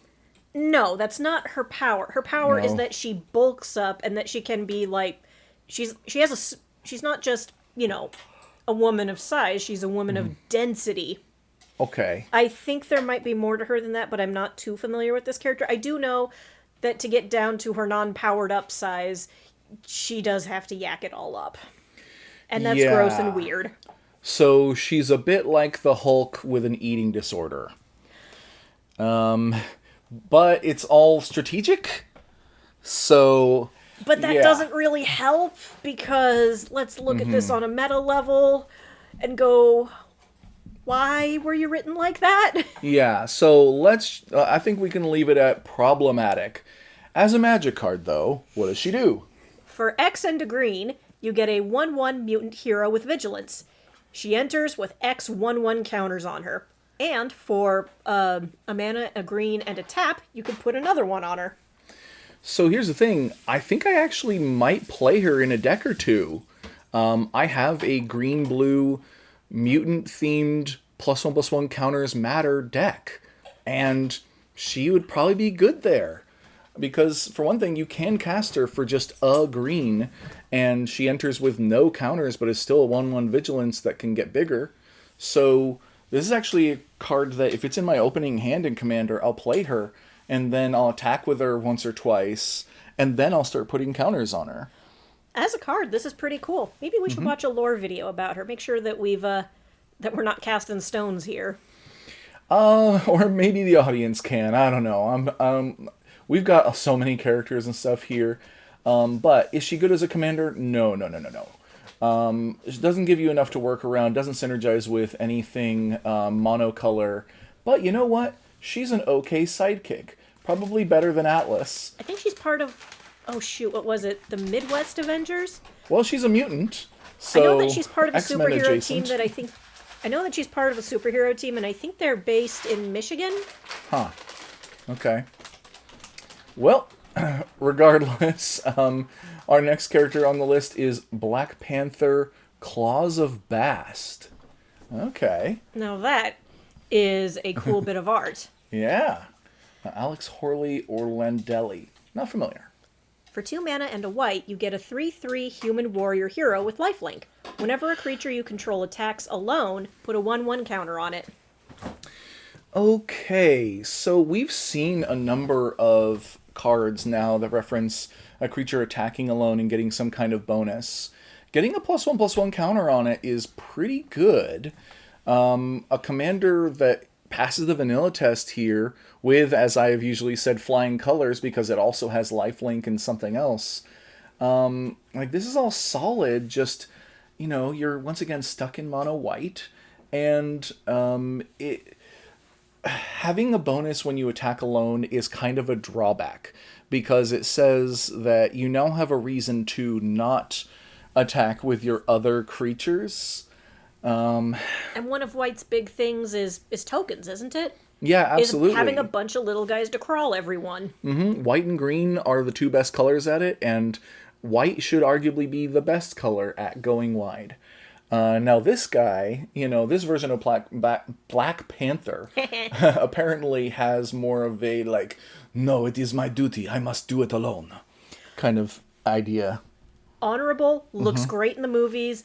S2: No, that's not her power. Her power is
S1: No.
S2: that she bulks up and that she can be like, she's not just, a woman of size. She's a woman of density.
S1: Okay.
S2: I think there might be more to her than that, but I'm not too familiar with this character. I do know that to get down to her non-powered up size, she does have to yak it all up. And that's gross and
S1: Yeah.
S2: weird.
S1: So she's a bit like the Hulk with an eating disorder. But it's all strategic. So,
S2: But that
S1: yeah.
S2: doesn't really help because let's look at this on a meta level and go, why were you written like that?
S1: Yeah, so I think we can leave it at problematic. As a magic card, though, what does she do?
S2: For X and a green, you get a 1/1 mutant hero with vigilance. She enters with X 1/1 counters on her. And for a mana, a green, and a tap, you can put another one on her.
S1: So here's the thing. I think I actually might play her in a deck or two. I have a green-blue mutant-themed +1/+1 counters matter deck. And she would probably be good there. Because, for one thing, you can cast her for just a green, and she enters with no counters, but is still a 1/1 vigilance that can get bigger. So this is actually a card that, if it's in my opening hand in Commander, I'll play her, and then I'll attack with her once or twice, and then I'll start putting counters on her.
S2: As a card, this is pretty cool. Maybe we should watch a lore video about her. Make sure that that we're not casting stones here.
S1: Or maybe the audience can. I don't know. We've got so many characters and stuff here. But is she good as a commander? No, no, no, no, no. It doesn't give you enough to work around. Doesn't synergize with anything monocolor. But you know what? She's an okay sidekick. Probably better than Atlas.
S2: I think she's part of. Oh shoot! What was it? The Midwest Avengers.
S1: Well, she's a mutant. So
S2: I know that she's part of a
S1: X-Men
S2: superhero
S1: adjacent.
S2: team that I think. I know that she's part of a superhero team, and I think they're based in Michigan.
S1: Huh. Okay. Well, regardless, our next character on the list is Black Panther Claws of Bast. Okay.
S2: Now that is a cool bit of art.
S1: Yeah. Alex Horley Orlandelli. Not familiar.
S2: For 2 mana and a white, you get a 3/3 human warrior hero with lifelink. Whenever a creature you control attacks alone, put a 1/1 counter on it.
S1: Okay, so we've seen a number of cards now that reference a creature attacking alone and getting some kind of bonus. Getting a +1/+1 counter on it is pretty good. A commander that passes the vanilla test here with, as I have usually said, flying colors because it also has lifelink and something else. Like, this is all solid, just, you're once again stuck in mono white, and having a bonus when you attack alone is kind of a drawback because it says that you now have a reason to not attack with your other creatures.
S2: And one of white's big things is tokens, isn't it?
S1: Yeah, absolutely.
S2: Is having a bunch of little guys to crawl everyone.
S1: White and green are the two best colors at it, and white should arguably be the best color at going wide. Now this guy, this version of Black Panther apparently has more of a, no, it is my duty, I must do it alone kind of idea.
S2: Honorable, looks great in the movies,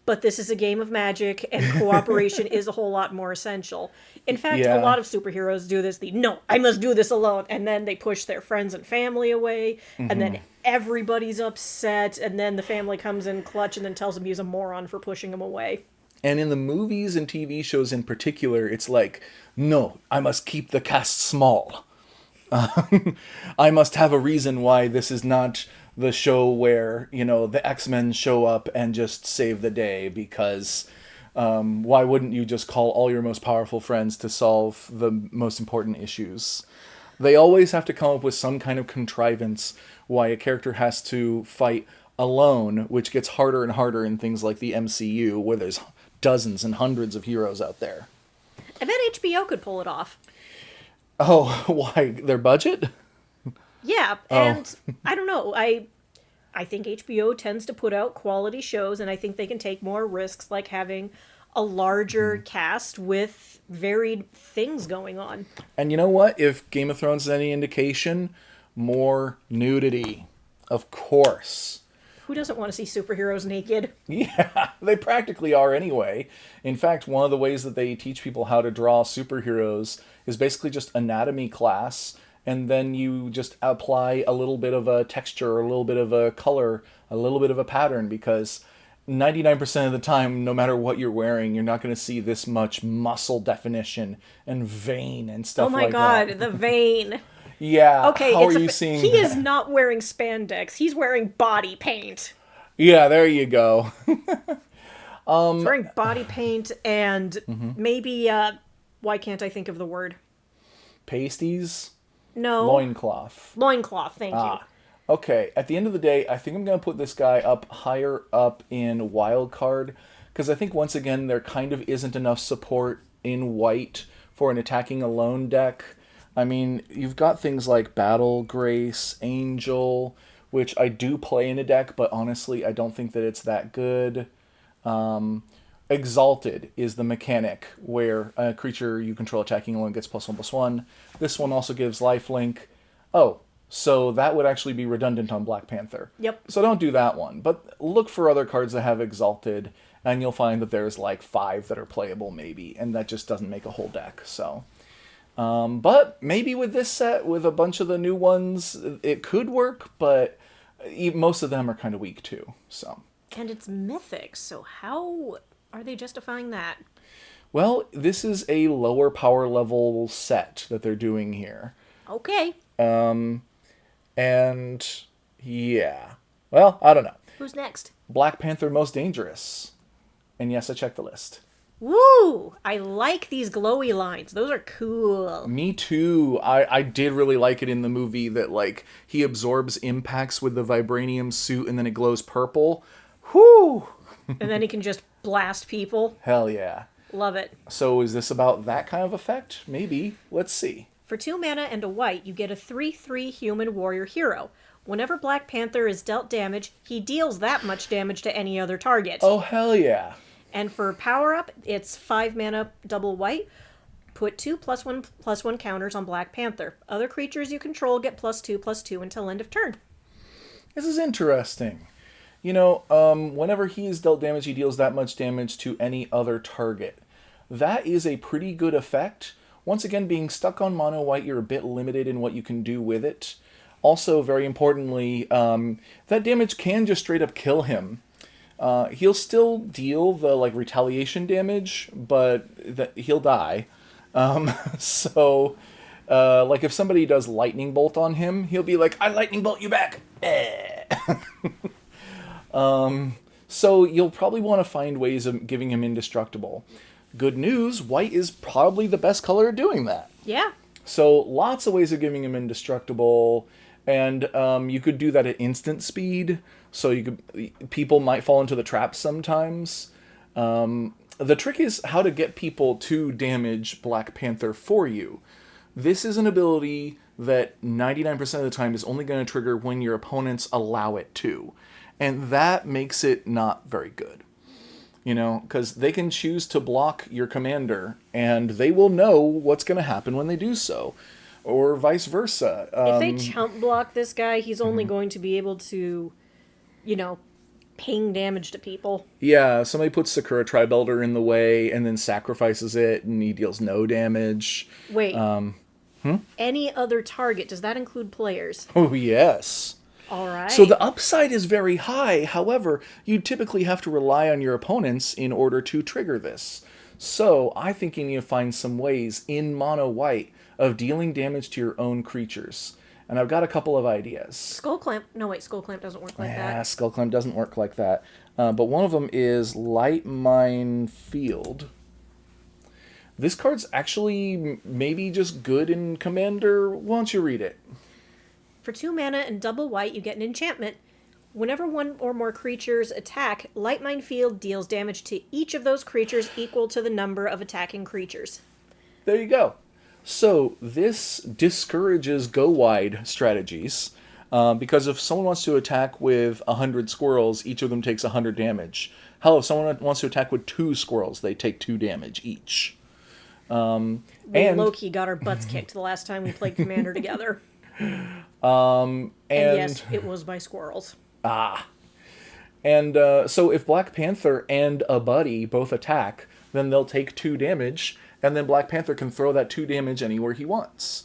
S2: but this is a game of magic, and cooperation is a whole lot more essential. In fact,
S1: Yeah.
S2: a lot of superheroes do this, no, I must do this alone, and then they push their friends and family away, and then everybody's upset, and then the family comes in clutch and then tells them he's a moron for pushing them away.
S1: And in the movies and TV shows in particular, it's like, no, I must keep the cast small. I must have a reason why this is not the show where, the X-Men show up and just save the day, because why wouldn't you just call all your most powerful friends to solve the most important issues? They always have to come up with some kind of contrivance why a character has to fight alone, which gets harder and harder in things like the MCU, where there's dozens and hundreds of heroes out there.
S2: I bet HBO could pull it off.
S1: Oh, why? Their budget?
S2: Yeah, and I don't know. I think HBO tends to put out quality shows, and I think they can take more risks, like having a larger cast with varied things going on.
S1: And you know what? If Game of Thrones is any indication, more nudity. Of course.
S2: Who doesn't want to see superheroes naked?
S1: Yeah, they practically are anyway. In fact, one of the ways that they teach people how to draw superheroes is basically just anatomy class, and then you just apply a little bit of a texture, a little bit of a color, a little bit of a pattern, because 99% of the time, no matter what you're wearing, you're not going to see this much muscle definition and vein and stuff like that.
S2: Oh my god, the vein.
S1: Yeah,
S2: Okay,
S1: how are you seeing
S2: he
S1: that?
S2: is not wearing spandex. He's wearing body paint.
S1: Yeah, there you go.
S2: He's wearing body paint and maybe, why can't I think of the word?
S1: Pasties?
S2: No.
S1: Loincloth.
S2: Loincloth, thank you.
S1: Okay, at the end of the day, I think I'm going to put this guy up higher up in Wildcard, because I think once again there kind of isn't enough support in white for an attacking alone deck. I mean, you've got things like Battle Grace, Angel, which I do play in a deck, but honestly, I don't think that it's that good. Exalted is the mechanic where a creature you control attacking alone gets +1/+1. This one also gives lifelink. Oh, so that would actually be redundant on Black Panther.
S2: Yep.
S1: So don't do that one. But look for other cards that have Exalted, and you'll find that there's like 5 that are playable maybe, and that just doesn't make a whole deck. So, but maybe with this set, with a bunch of the new ones, it could work, but most of them are kind of weak too. So.
S2: And it's mythic, so how are they justifying that?
S1: Well, this is a lower power level set that they're doing here.
S2: Okay.
S1: And yeah. Well, I don't know.
S2: Who's next?
S1: Black Panther Most Dangerous. And yes, I checked the list.
S2: Woo! I like these glowy lines. Those are cool.
S1: Me too. I did really like it in the movie that, like, he absorbs impacts with the vibranium suit and then it glows purple. Whoo!
S2: And then he can just blast people.
S1: Hell yeah.
S2: Love it.
S1: So is this about that kind of effect? Maybe. Let's see.
S2: For 2 mana and a white, you get a 3/3 human warrior hero. Whenever Black Panther is dealt damage, he deals that much damage to any other target.
S1: Oh, hell yeah.
S2: And for power up, it's 5 mana double white. Put 2 +1/+1 counters on Black Panther. Other creatures you control get +2/+2 until end of turn.
S1: This is interesting. Whenever he is dealt damage, he deals that much damage to any other target. That is a pretty good effect. Once again, being stuck on mono white, you're a bit limited in what you can do with it. Also, very importantly, that damage can just straight up kill him. He'll still deal the retaliation damage, but he'll die. So, if somebody does lightning bolt on him, he'll be like, "I lightning bolt you back." So you'll probably want to find ways of giving him indestructible. Good news, white is probably the best color at doing that.
S2: Yeah.
S1: So lots of ways of giving him indestructible, and you could do that at instant speed. So people might fall into the trap sometimes. The trick is how to get people to damage Black Panther for you. This is an ability that 99% of the time is only going to trigger when your opponents allow it to. And that makes it not very good. Because they can choose to block your commander, and they will know what's going to happen when they do so. Or vice versa.
S2: If they chump block this guy, he's only going to be able to, ping damage to people.
S1: Yeah, somebody puts Sakura Tribelder in the way and then sacrifices it, and he deals no damage.
S2: Wait. Any other target, does that include players?
S1: Oh, yes.
S2: All
S1: So
S2: right.
S1: the upside is very high. However, you typically have to rely on your opponents in order to trigger this. So I think you need to find some ways in mono white of dealing damage to your own creatures. And I've got a couple of ideas.
S2: Skull Clamp. No, wait, Skull Clamp doesn't work like that.
S1: Skull Climb doesn't work like that. But one of them is Light Mine Field. This card's actually maybe just good in Commander. Why don't you read it?
S2: For 2 mana and double white, you get an enchantment. Whenever one or more creatures attack, Light Mine Field deals damage to each of those creatures equal to the number of attacking creatures.
S1: There you go. So this discourages go wide strategies because if someone wants to attack with 100 squirrels, each of them takes 100 damage. Hell, if someone wants to attack with 2 squirrels, they take 2 damage each.
S2: We
S1: And
S2: low-key got our butts kicked the last time we played Commander together.
S1: and
S2: Yes, it was by squirrels.
S1: And so if Black Panther and a buddy both attack, then they'll take 2 damage, and then Black Panther can throw that 2 damage anywhere he wants.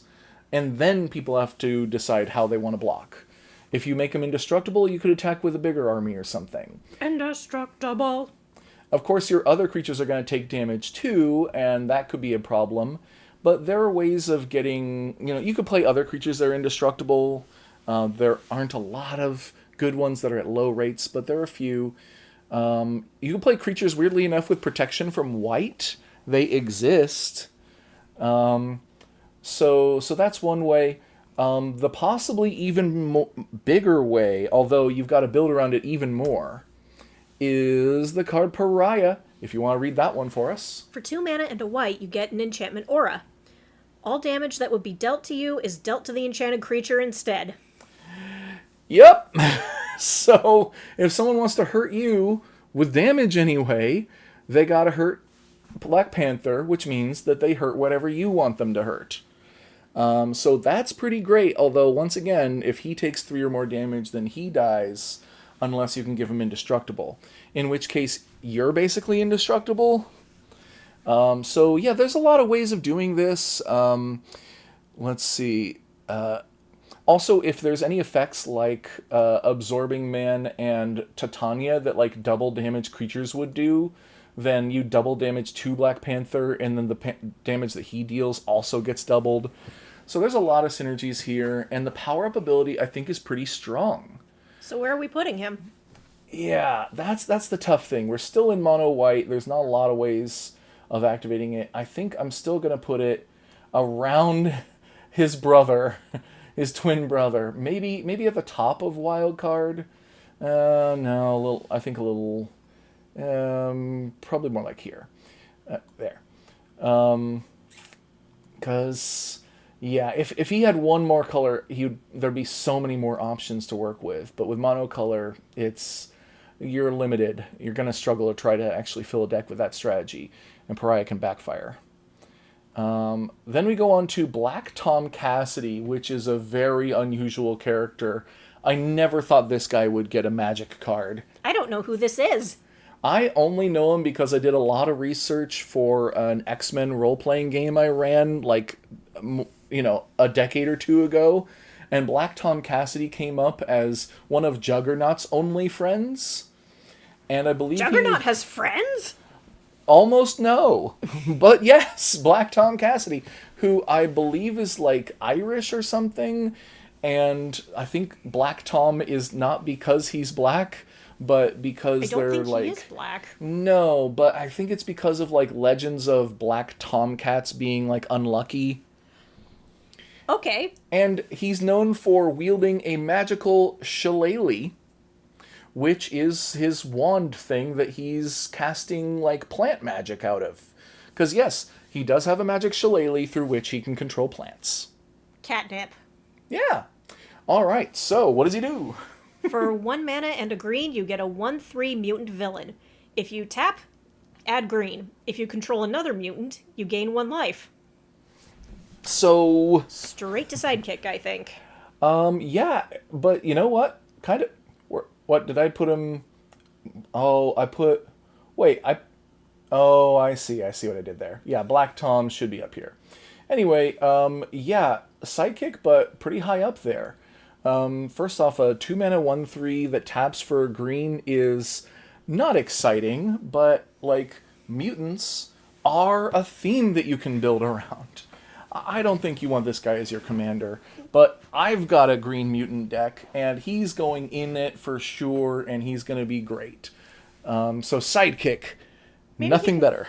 S1: And then people have to decide how they want to block. If you make him indestructible, you could attack with a bigger army or something.
S2: Indestructible.
S1: Of course, your other creatures are going to take damage too, and that could be a problem. But there are ways of getting, you could play other creatures that are indestructible. There aren't a lot of good ones that are at low rates, but there are a few. You can play creatures, weirdly enough, with protection from white. They exist. So that's one way. The possibly even bigger way, although you've got to build around it even more, is the card Pariah, if you want to read that one for us.
S2: For 2 mana and a white, you get an enchantment aura. All damage that would be dealt to you is dealt to the enchanted creature instead.
S1: Yep. So if someone wants to hurt you with damage anyway, they got to hurt Black Panther, which means that they hurt whatever you want them to hurt. So that's pretty great, although once again, if he takes 3 or more damage, then he dies, unless you can give him indestructible. In which case, you're basically indestructible. So yeah, there's a lot of ways of doing this. Let's see. Also, if there's any effects like Absorbing Man and Titania that like double damage creatures would do, then you double damage to Black Panther, and then the damage that he deals also gets doubled. So there's a lot of synergies here, and the power-up ability, I think, is pretty strong.
S2: So where are we putting him?
S1: Yeah, that's the tough thing. We're still in mono white. There's not a lot of ways of activating it. I think I'm still going to put it around his brother, his twin brother. Maybe at the top of wild card. No, a little. I think a little. Probably more like here. There. Because yeah, if he had one more color, there'd be so many more options to work with. But with monocolor, you're limited. You're going to struggle to try to actually fill a deck with that strategy, and Pariah can backfire. Then we go on to Black Tom Cassidy, which is a very unusual character. I never thought this guy would get a magic card.
S2: I don't know who this is.
S1: I only know him because I did a lot of research for an X-Men role-playing game I ran, a decade or two ago. And Black Tom Cassidy came up as one of Juggernaut's only friends. And I believe
S2: Juggernaut has friends?
S1: Almost no. But yes, Black Tom Cassidy, who I believe is like Irish or something. And I think Black Tom is not because he's black, but because they're
S2: think
S1: like...
S2: he is black.
S1: No, but I think it's because of like legends of black tomcats being like unlucky.
S2: Okay.
S1: And he's known for wielding a magical shillelagh, which is his wand thing that he's casting like plant magic out of. Because yes, he does have a magic shillelagh through which he can control plants.
S2: Catnip.
S1: Yeah. All right, so what does he do?
S2: For 1 mana and a green, you get a 1/3 mutant villain. If you tap, add green. If you control another mutant, you gain 1 life.
S1: So...
S2: Straight to sidekick, I think.
S1: Yeah, but you know what? Kind of... What, did I put him... Oh, I put... Wait, Oh, I see what I did there. Yeah, Black Tom should be up here. Anyway, yeah, sidekick, but pretty high up there. First off, a 2 mana 1/3 that taps for green is not exciting, but like mutants are a theme that you can build around. I don't think you want this guy as your commander, but I've got a green mutant deck, and he's going in it for sure, and he's going to be great. So sidekick,
S2: Maybe he
S1: nothing
S2: can,
S1: better.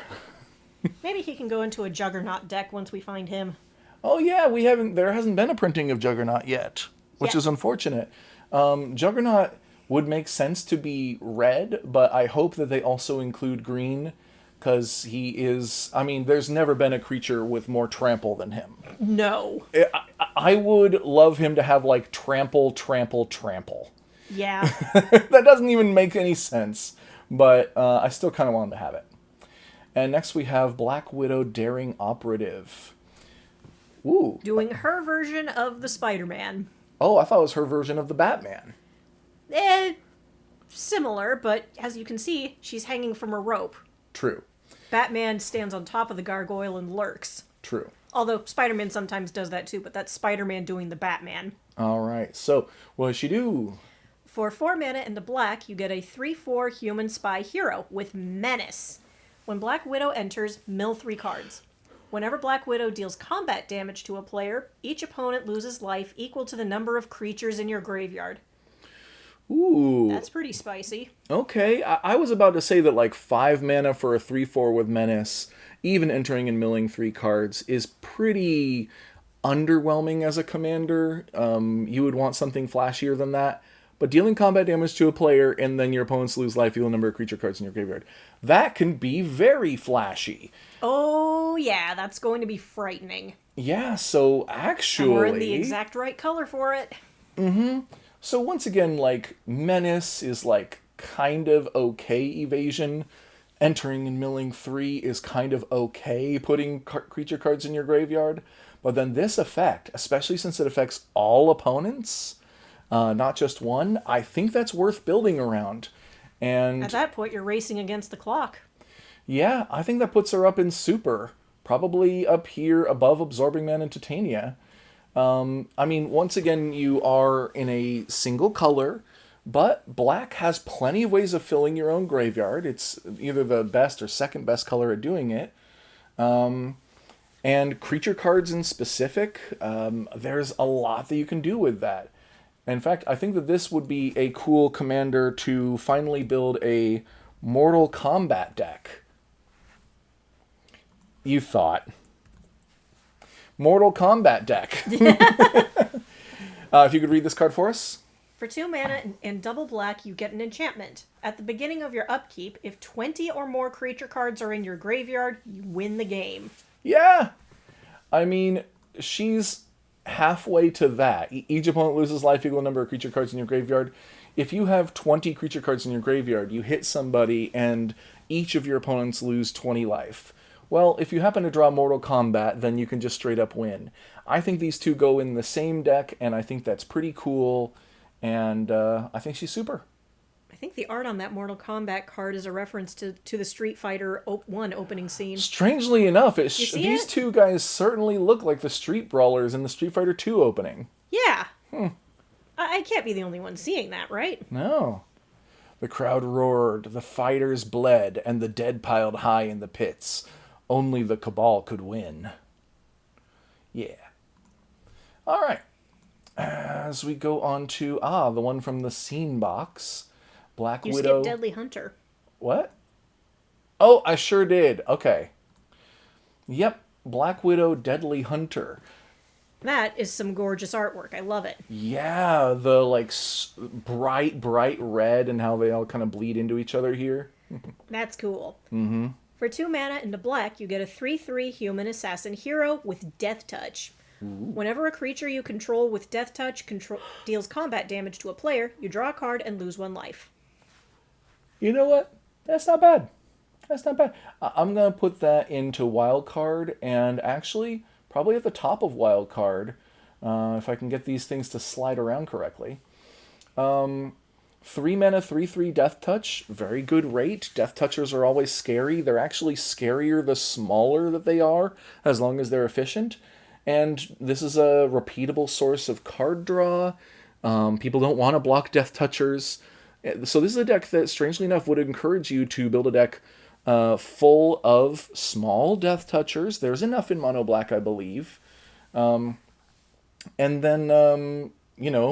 S2: maybe he can go into a Juggernaut deck once we find him.
S1: Oh yeah, we haven't. There hasn't been a printing of Juggernaut yet, which
S2: Yeah.
S1: is unfortunate. Juggernaut would make sense to be red, but I hope that they also include green, because he is. I mean, there's never been a creature with more trample than him.
S2: No.
S1: I would love him to have like trample, trample, trample.
S2: Yeah.
S1: That doesn't even make any sense, but I still kind of want him to have it. And next we have Black Widow Daring Operative. Ooh.
S2: Doing her version of the Spider-Man.
S1: Oh, I thought it was her version of the Batman.
S2: Eh, similar, but as you can see, she's hanging from a rope.
S1: True.
S2: Batman stands on top of the gargoyle and lurks.
S1: True.
S2: Although Spider-Man sometimes does that too, but that's Spider-Man doing the Batman.
S1: All right. So, what does she do?
S2: For 4 mana and a black, you get a 3/4 human spy hero with Menace. When Black Widow enters, mill 3 cards. Whenever Black Widow deals combat damage to a player, each opponent loses life equal to the number of creatures in your graveyard.
S1: Ooh.
S2: That's pretty spicy.
S1: Okay. I was about to say that like 5 mana for a 3/4 with Menace, even entering and milling 3 cards, is pretty underwhelming as a commander. You would want something flashier than that. But dealing combat damage to a player and then your opponents lose life equal number of creature cards in your graveyard, that can be very flashy.
S2: Oh, yeah, that's going to be frightening.
S1: Yeah, so
S2: And we're in the
S1: actually...
S2: exact right color for it.
S1: So once again, like, Menace is like kind of okay evasion. Entering and milling 3 is kind of okay putting creature cards in your graveyard. But then this effect, especially since it affects all opponents, not just one, I think that's worth building around. And
S2: At that point, you're racing against the clock.
S1: yeah, I think that puts her up in super. Probably up here above Absorbing Man and Titania. I mean, once again, you are in a single color, but black has plenty of ways of filling your own graveyard. It's either the best or second best color at doing it. And creature cards in specific, there's a lot that you can do with that. In fact, I think that this would be a cool commander to finally build a Mortal Kombat deck. You thought. Mortal Kombat deck. If you could read this card for us.
S2: For 2 mana and double black, you get an enchantment. At the beginning of your upkeep, if 20 or more creature cards are in your graveyard, you win the game.
S1: Yeah. I mean, she's halfway to that. Each opponent loses life equal number of creature cards in your graveyard. If you have 20 creature cards in your graveyard, you hit somebody and each of your opponents lose 20 life. Well, if you happen to draw Mortal Kombat, then you can just straight up win. I think these two go in the same deck, and I think that's pretty cool, and I think she's super.
S2: I think the art on that Mortal Kombat card is a reference to the Street Fighter 1 opening scene.
S1: Strangely enough,
S2: see
S1: these
S2: it?
S1: two guys certainly look like the Street Brawlers in the Street Fighter 2 opening.
S2: Yeah. I can't be the only one seeing that, right?
S1: No. The crowd roared, the fighters bled, and the dead piled high in the pits. Only the Cabal could win. Yeah. All right. As we go on to, the one from the scene box. Black
S2: You
S1: Widow.
S2: skipped Deadly Hunter.
S1: What? Oh, I sure did. Okay. Yep. Black Widow, Deadly Hunter.
S2: That is some gorgeous artwork. I love it.
S1: Yeah, the like bright, bright red and how they all kind of bleed into each other here.
S2: That's cool. Mm-hmm. For 2 mana and a black, you get a 3/3 human assassin hero with Death Touch. Ooh. Whenever a creature you control with Death Touch deals combat damage to a player, you draw a card and lose 1 life.
S1: You know what? That's not bad. That's not bad. I'm going to put that into wild card, and actually probably at the top of wild card, if I can get these things to slide around correctly. 3 mana, 3/3 Death Touch, very good rate. Death Touchers are always scary. They're actually scarier the smaller that they are, as long as they're efficient. And this is a repeatable source of card draw. People don't want to block Death Touchers. So this is a deck that, strangely enough, would encourage you to build a deck full of small Death Touchers. There's enough in Mono Black, I believe. And then,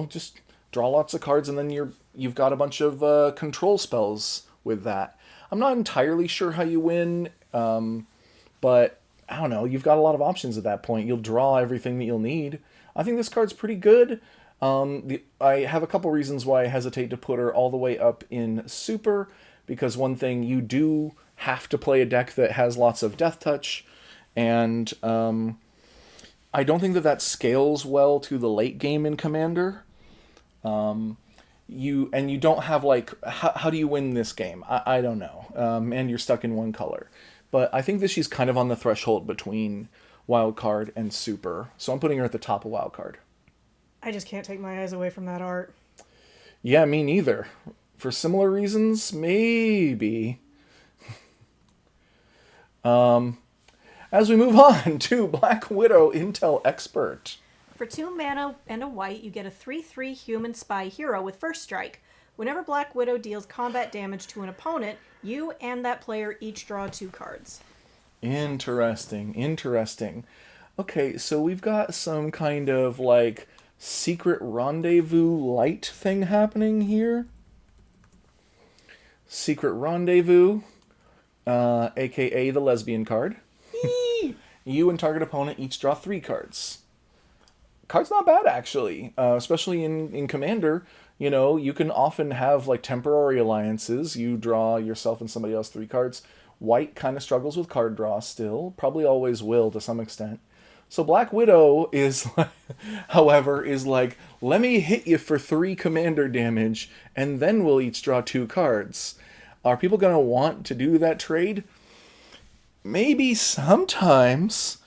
S1: just draw lots of cards, and then you've got a bunch of control spells with that. I'm not entirely sure how you win, but I don't know. You've got a lot of options at that point. You'll draw everything that you'll need. I think this card's pretty good. I have a couple reasons why I hesitate to put her all the way up in Super, because one thing, you do have to play a deck that has lots of Death Touch, and I don't think that scales well to the late game in Commander. You don't have, like, how do you win this game? I don't know. And you're stuck in one color. But I think that she's kind of on the threshold between Wild Card and Super. So I'm putting her at the top of Wild Card.
S2: I just can't take my eyes away from that art.
S1: Yeah, me neither. For similar reasons, maybe. As we move on to Black Widow Intel Expert.
S2: For 2 mana and a white, you get a 3/3 human spy hero with first strike. Whenever Black Widow deals combat damage to an opponent, you and that player each draw 2 cards.
S1: Interesting. Okay, so we've got some kind of, like, secret rendezvous light thing happening here. Secret rendezvous, aka the lesbian card. You and target opponent each draw 3 cards. Card's not bad, actually, especially in Commander. You can often have, like, temporary alliances. You draw yourself and somebody else 3 cards. White kind of struggles with card draw still, probably always will to some extent. So Black Widow is, however, is like, let me hit you for 3 Commander damage, and then we'll each draw 2 cards. Are people going to want to do that trade? Maybe sometimes,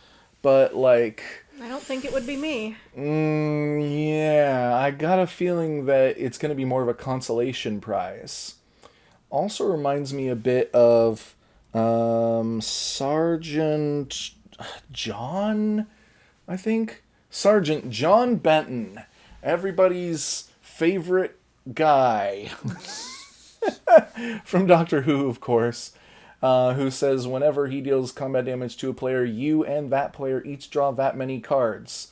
S1: but, like...
S2: I don't think it would be me.
S1: Yeah, I got a feeling that it's going to be more of a consolation prize. Also reminds me a bit of Sergeant John, I think? Sergeant John Benton, everybody's favorite guy. From Doctor Who, of course. Who says whenever he deals combat damage to a player, you and that player each draw that many cards.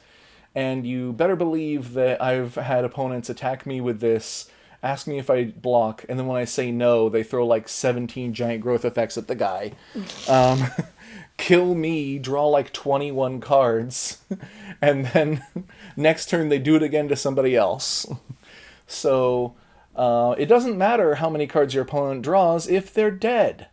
S1: And you better believe that I've had opponents attack me with this, ask me if I block, and then when I say no, they throw like 17 giant growth effects at the guy. Kill me, draw like 21 cards, and then next turn they do it again to somebody else. So it doesn't matter how many cards your opponent draws if they're dead.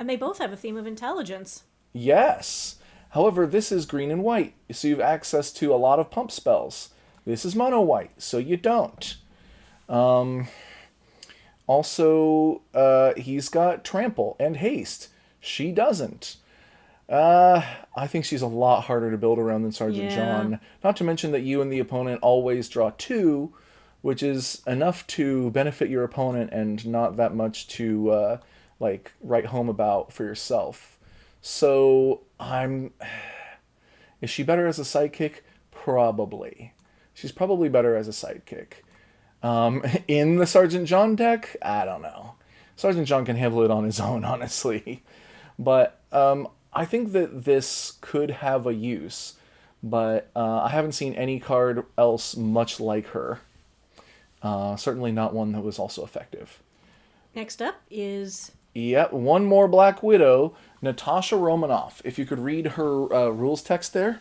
S2: And they both have a theme of intelligence.
S1: Yes. However, this is green and white, so you have access to a lot of pump spells. This is mono white, so you don't. Also, he's got trample and haste. She doesn't. I think she's a lot harder to build around than Sergeant John. Not to mention that you and the opponent always draw 2, which is enough to benefit your opponent and not that much to... write home about for yourself. So is she better as a sidekick? Probably. She's probably better as a sidekick. In the Sergeant John deck, I don't know. Sergeant John can handle it on his own, honestly. But I think that this could have a use, but I haven't seen any card else much like her. Certainly not one that was also effective.
S2: Next up is...
S1: Yep, one more Black Widow, Natasha Romanoff. If you could read her rules text there.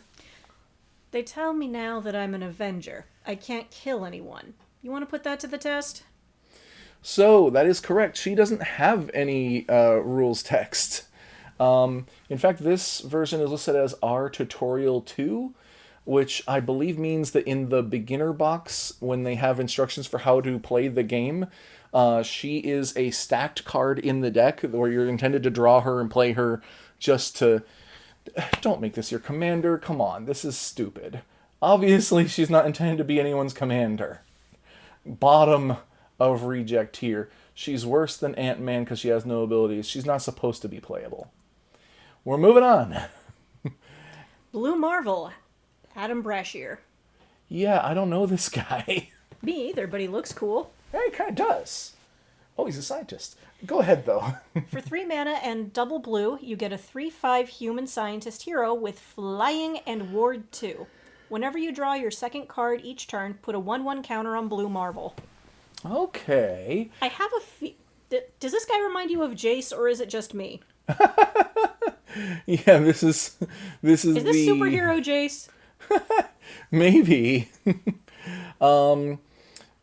S2: They tell me now that I'm an Avenger. I can't kill anyone. You want to put that to the test?
S1: So, that is correct. She doesn't have any rules text. In fact, this version is listed as R Tutorial 2, which I believe means that in the beginner box, when they have instructions for how to play the game... she is a stacked card in the deck where you're intended to draw her and play her just to... Don't make this your commander. Come on, this is stupid. Obviously, she's not intended to be anyone's commander. Bottom of reject here. She's worse than Ant-Man because she has no abilities. She's not supposed to be playable. We're moving on.
S2: Blue Marvel, Adam Brashear.
S1: Yeah, I don't know this guy.
S2: Me either, but he looks cool.
S1: Yeah, he kind of does. Oh, he's a scientist. Go ahead, though.
S2: For 3 mana and double blue, you get a 3/5 human scientist hero with flying and ward 2. Whenever you draw your second card each turn, put a 1/1 counter on blue Marvel.
S1: Okay.
S2: I have a does this guy remind you of Jace, or is it just me?
S1: Yeah, this is
S2: Is this superhero Jace?
S1: maybe.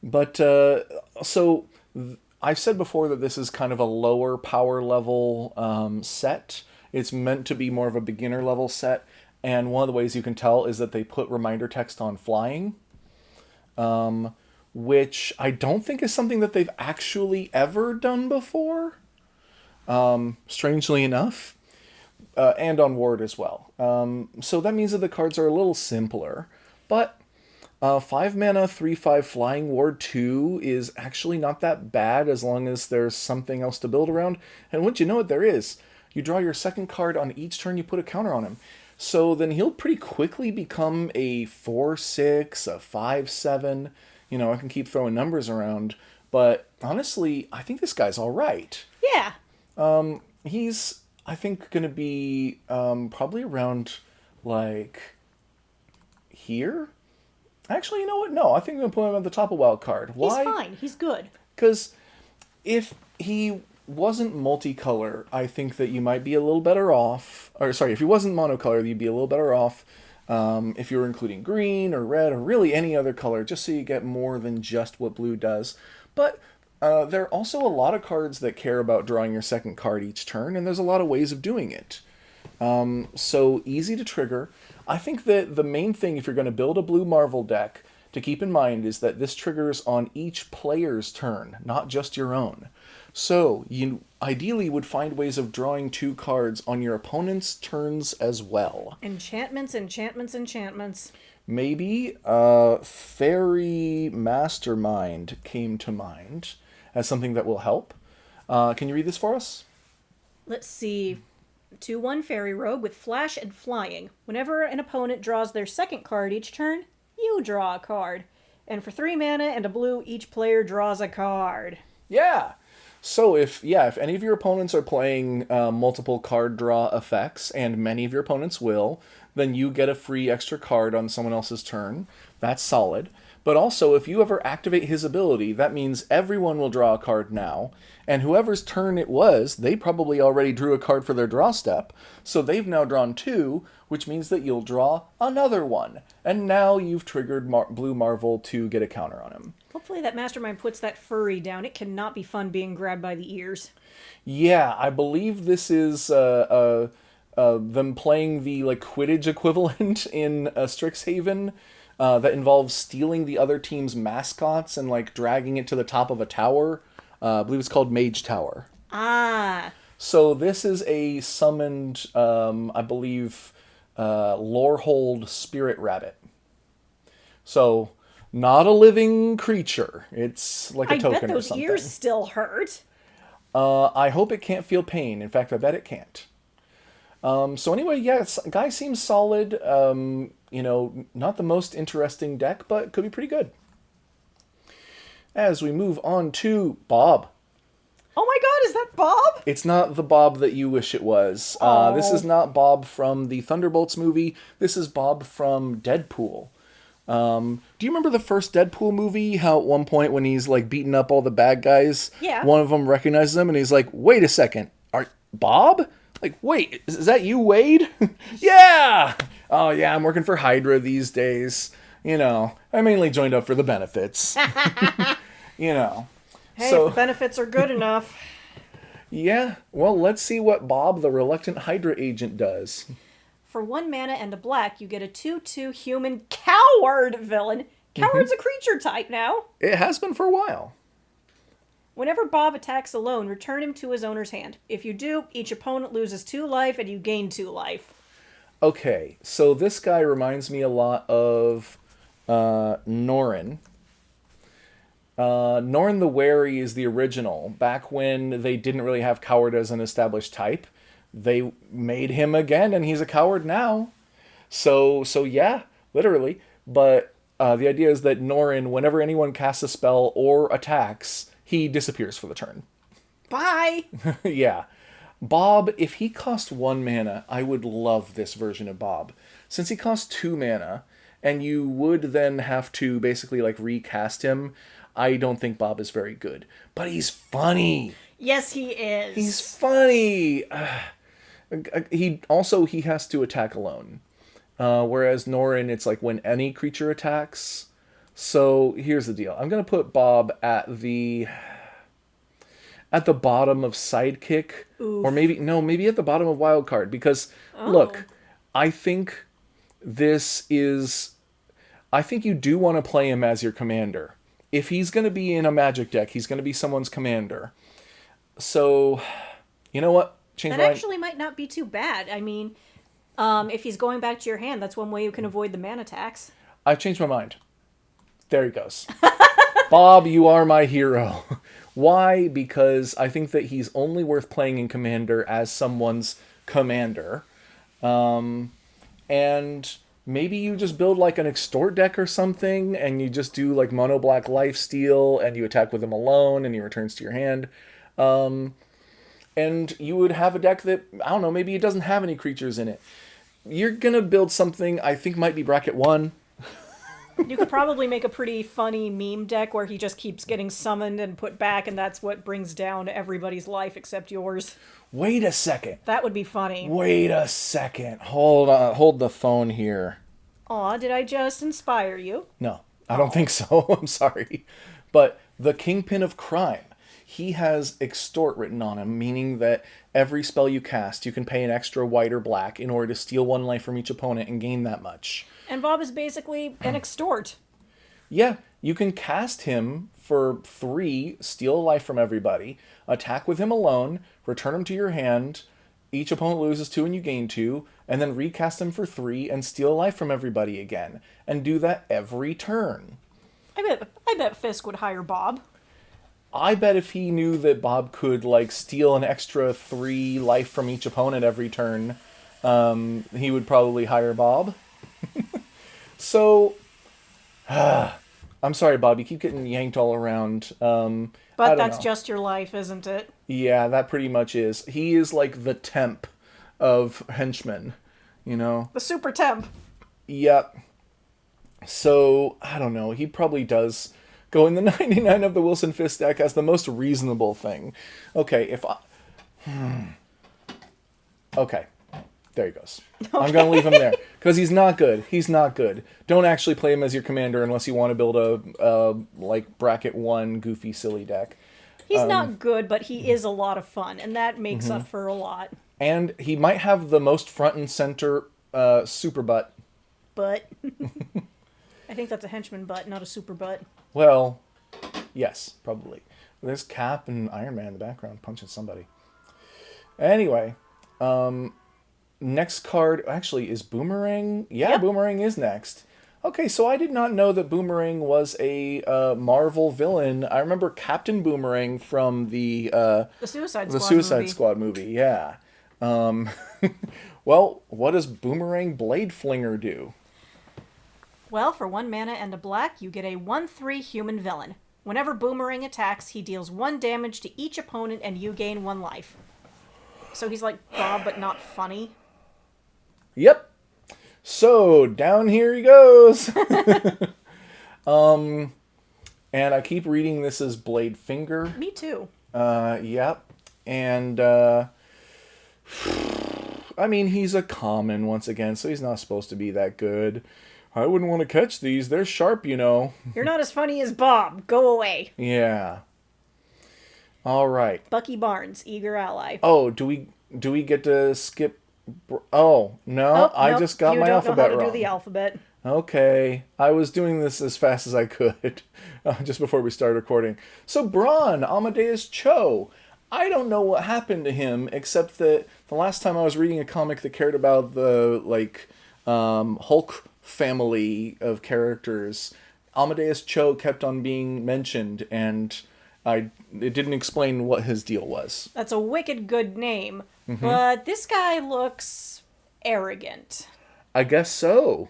S1: But so I've said before that this is kind of a lower power level set. It's meant to be more of a beginner level set, and one of the ways you can tell is that they put reminder text on flying, which I don't think is something that they've actually ever done before. Strangely enough, and on ward as well. So that means that the cards are a little simpler, but 5 mana, 3/5 flying ward 2 is actually not that bad as long as there's something else to build around. And once you know what there is, you draw your second card on each turn, you put a counter on him. So then he'll pretty quickly become a 4/6, a 5/7. You know, I can keep throwing numbers around, but honestly, I think this guy's all right.
S2: Yeah.
S1: He's, I think, going to be probably around, like, here? Actually, you know what? No, I think I'm going to put him at the top of wild card. Why?
S2: He's fine. He's good.
S1: Because if he wasn't multicolor, I think that you might be a little better off. Or, sorry, if he wasn't monocolor, you'd be a little better off if you were including green or red or really any other color, just so you get more than just what blue does. But there are also a lot of cards that care about drawing your second card each turn, and there's a lot of ways of doing it. So easy to trigger. I think that the main thing, if you're going to build a blue Marvel deck, to keep in mind is that this triggers on each player's turn, not just your own. So you ideally would find ways of drawing 2 cards on your opponent's turns as well.
S2: Enchantments, enchantments, enchantments.
S1: Maybe Fairy Mastermind came to mind as something that will help. Can you read this for us?
S2: Let's see. 2/1 Fairy Rogue with Flash and Flying. Whenever an opponent draws their second card each turn, you draw a card. And for 3 mana and a blue, each player draws a card.
S1: Yeah. So if any of your opponents are playing multiple card draw effects, and many of your opponents will, then you get a free extra card on someone else's turn. That's solid. But also, if you ever activate his ability, that means everyone will draw a card now, and whoever's turn it was, they probably already drew a card for their draw step, so they've now drawn 2, which means that you'll draw another one. And now you've triggered Blue Marvel to get a counter on him.
S2: Hopefully that mastermind puts that furry down. It cannot be fun being grabbed by the ears.
S1: Yeah, I believe this is them playing the like Quidditch equivalent in Strixhaven. That involves stealing the other team's mascots and like dragging it to the top of a tower. I believe it's called Mage Tower.
S2: Ah.
S1: So this is a summoned, I believe, Lorehold Spirit Rabbit. So not a living creature. It's like a token or something.
S2: I bet those ears still hurt.
S1: I hope it can't feel pain. In fact, I bet it can't. So anyway, yeah, guy seems solid. Not the most interesting deck, but could be pretty good. As we move on to Bob.
S2: Oh my god, is that Bob?
S1: It's not the Bob that you wish it was. This is not Bob from the Thunderbolts movie. This is Bob from Deadpool. Do you remember the first Deadpool movie? How at one point when he's like beating up all the bad guys,
S2: yeah,
S1: one of them recognizes him and he's like, "Wait a second, Bob? Like, wait, is that you, Wade?" Yeah! Oh, yeah, I'm working for Hydra these days. I mainly joined up for the benefits.
S2: Hey, if the benefits are good enough.
S1: Yeah, well, let's see what Bob, the reluctant Hydra agent, does.
S2: For 1 mana and a black, you get a 2/2 human coward villain. Coward's a creature type now.
S1: It has been for a while.
S2: Whenever Bob attacks alone, return him to his owner's hand. If you do, each opponent loses 2 life and you gain 2 life.
S1: Okay, so this guy reminds me a lot of Norrin. Norrin the Wary is the original. Back when they didn't really have Coward as an established type, they made him again, and he's a coward now. So yeah, literally. But The idea is that Norin, whenever anyone casts a spell or attacks, he disappears for the turn.
S2: Bye!
S1: Yeah. Bob, if he cost 1 mana, I would love this version of Bob. Since he costs 2 mana, and you would then have to basically like recast him, I don't think Bob is very good. But he's funny.
S2: Yes, he is.
S1: He's funny. He has to attack alone. Whereas Norin, it's like when any creature attacks. So here's the deal. I'm gonna put Bob at the bottom of Sidekick,
S2: Oof.
S1: or maybe at the bottom of Wildcard. Because look, I think I think you do want to play him as your commander. If he's gonna be in a Magic deck, he's gonna be someone's commander. So, you know what? Change
S2: That
S1: my mind.
S2: actually might not be too bad. I mean, if he's going back to your hand, that's one way you can avoid the mana tax.
S1: I've changed my mind. There he goes. Bob, you are my hero. Why? Because I think that he's only worth playing in Commander as someone's commander. And maybe you just build like an extort deck or something, and you just do like mono black lifesteal, and you attack with him alone, and he returns to your hand. And you would have a deck that, I don't know, maybe it doesn't have any creatures in it. You're gonna build something I think might be bracket 1.
S2: You could probably make a pretty funny meme deck where he just keeps getting summoned and put back, and that's what brings down everybody's life except yours.
S1: Wait a second.
S2: That would be funny.
S1: Wait a second. Hold on. Hold the phone here.
S2: Aw, did I just inspire you?
S1: No, I don't think so. I'm sorry. But the Kingpin of Crime, he has extort written on him, meaning that every spell you cast, you can pay an extra white or black in order to steal 1 life from each opponent and gain that much.
S2: And Bob is basically an extort.
S1: Yeah, you can cast him for 3, steal a life from everybody, attack with him alone, return him to your hand, each opponent loses 2 and you gain 2, and then recast him for 3 and steal a life from everybody again. And do that every turn.
S2: I bet Fisk would hire Bob.
S1: I bet if he knew that Bob could like steal an extra 3 life from each opponent every turn, he would probably hire Bob. So, I'm sorry, Bob. You keep getting yanked all around.
S2: But that's just your life, isn't it?
S1: Yeah, that pretty much is. He is like the temp of henchmen, you know?
S2: The super temp.
S1: Yep. So, I don't know. He probably does go in the 99 of the Wilson Fisk deck as the most reasonable thing. Okay, if I... Okay. There he goes. Okay. I'm going to leave him there. Because he's not good. He's not good. Don't actually play him as your commander unless you want to build a like, bracket 1 goofy, silly deck.
S2: He's not good, but he is a lot of fun, and that makes up for a lot.
S1: And he might have the most front and center super butt.
S2: But I think that's a henchman butt, not a super butt.
S1: Well, yes, probably. There's Cap and Iron Man in the background punching somebody. Anyway, next card actually is Boomerang. Yeah, yep. Boomerang is next. Okay, so I did not know that Boomerang was a Marvel villain. I remember Captain Boomerang from the Suicide Squad movie. Yeah. Well, what does Boomerang Blade Flinger do?
S2: Well, for 1 mana and a black, you get a 1/3 human villain. Whenever Boomerang attacks, he deals 1 damage to each opponent and you gain 1 life. So he's like Bob, but not funny.
S1: Yep. So, down here he goes. And I keep reading this as Blade Finger.
S2: Me too.
S1: Yep. And, I mean, he's a common once again, so he's not supposed to be that good. I wouldn't want to catch these. They're sharp, you know. You're
S2: not as funny as Bob. Go away.
S1: Yeah. All right.
S2: Bucky Barnes, eager ally.
S1: Oh, do we get to skip? Oh, no. I just got my alphabet wrong. You don't know how to
S2: do the alphabet.
S1: Okay. I was doing this as fast as I could just before we started recording. So, Braun, Amadeus Cho. I don't know what happened to him, except that the last time I was reading a comic that cared about the, like, Hulk family of characters, Amadeus Cho kept on being mentioned, and it didn't explain what his deal was.
S2: That's a wicked good name, but this guy looks arrogant.
S1: I guess so.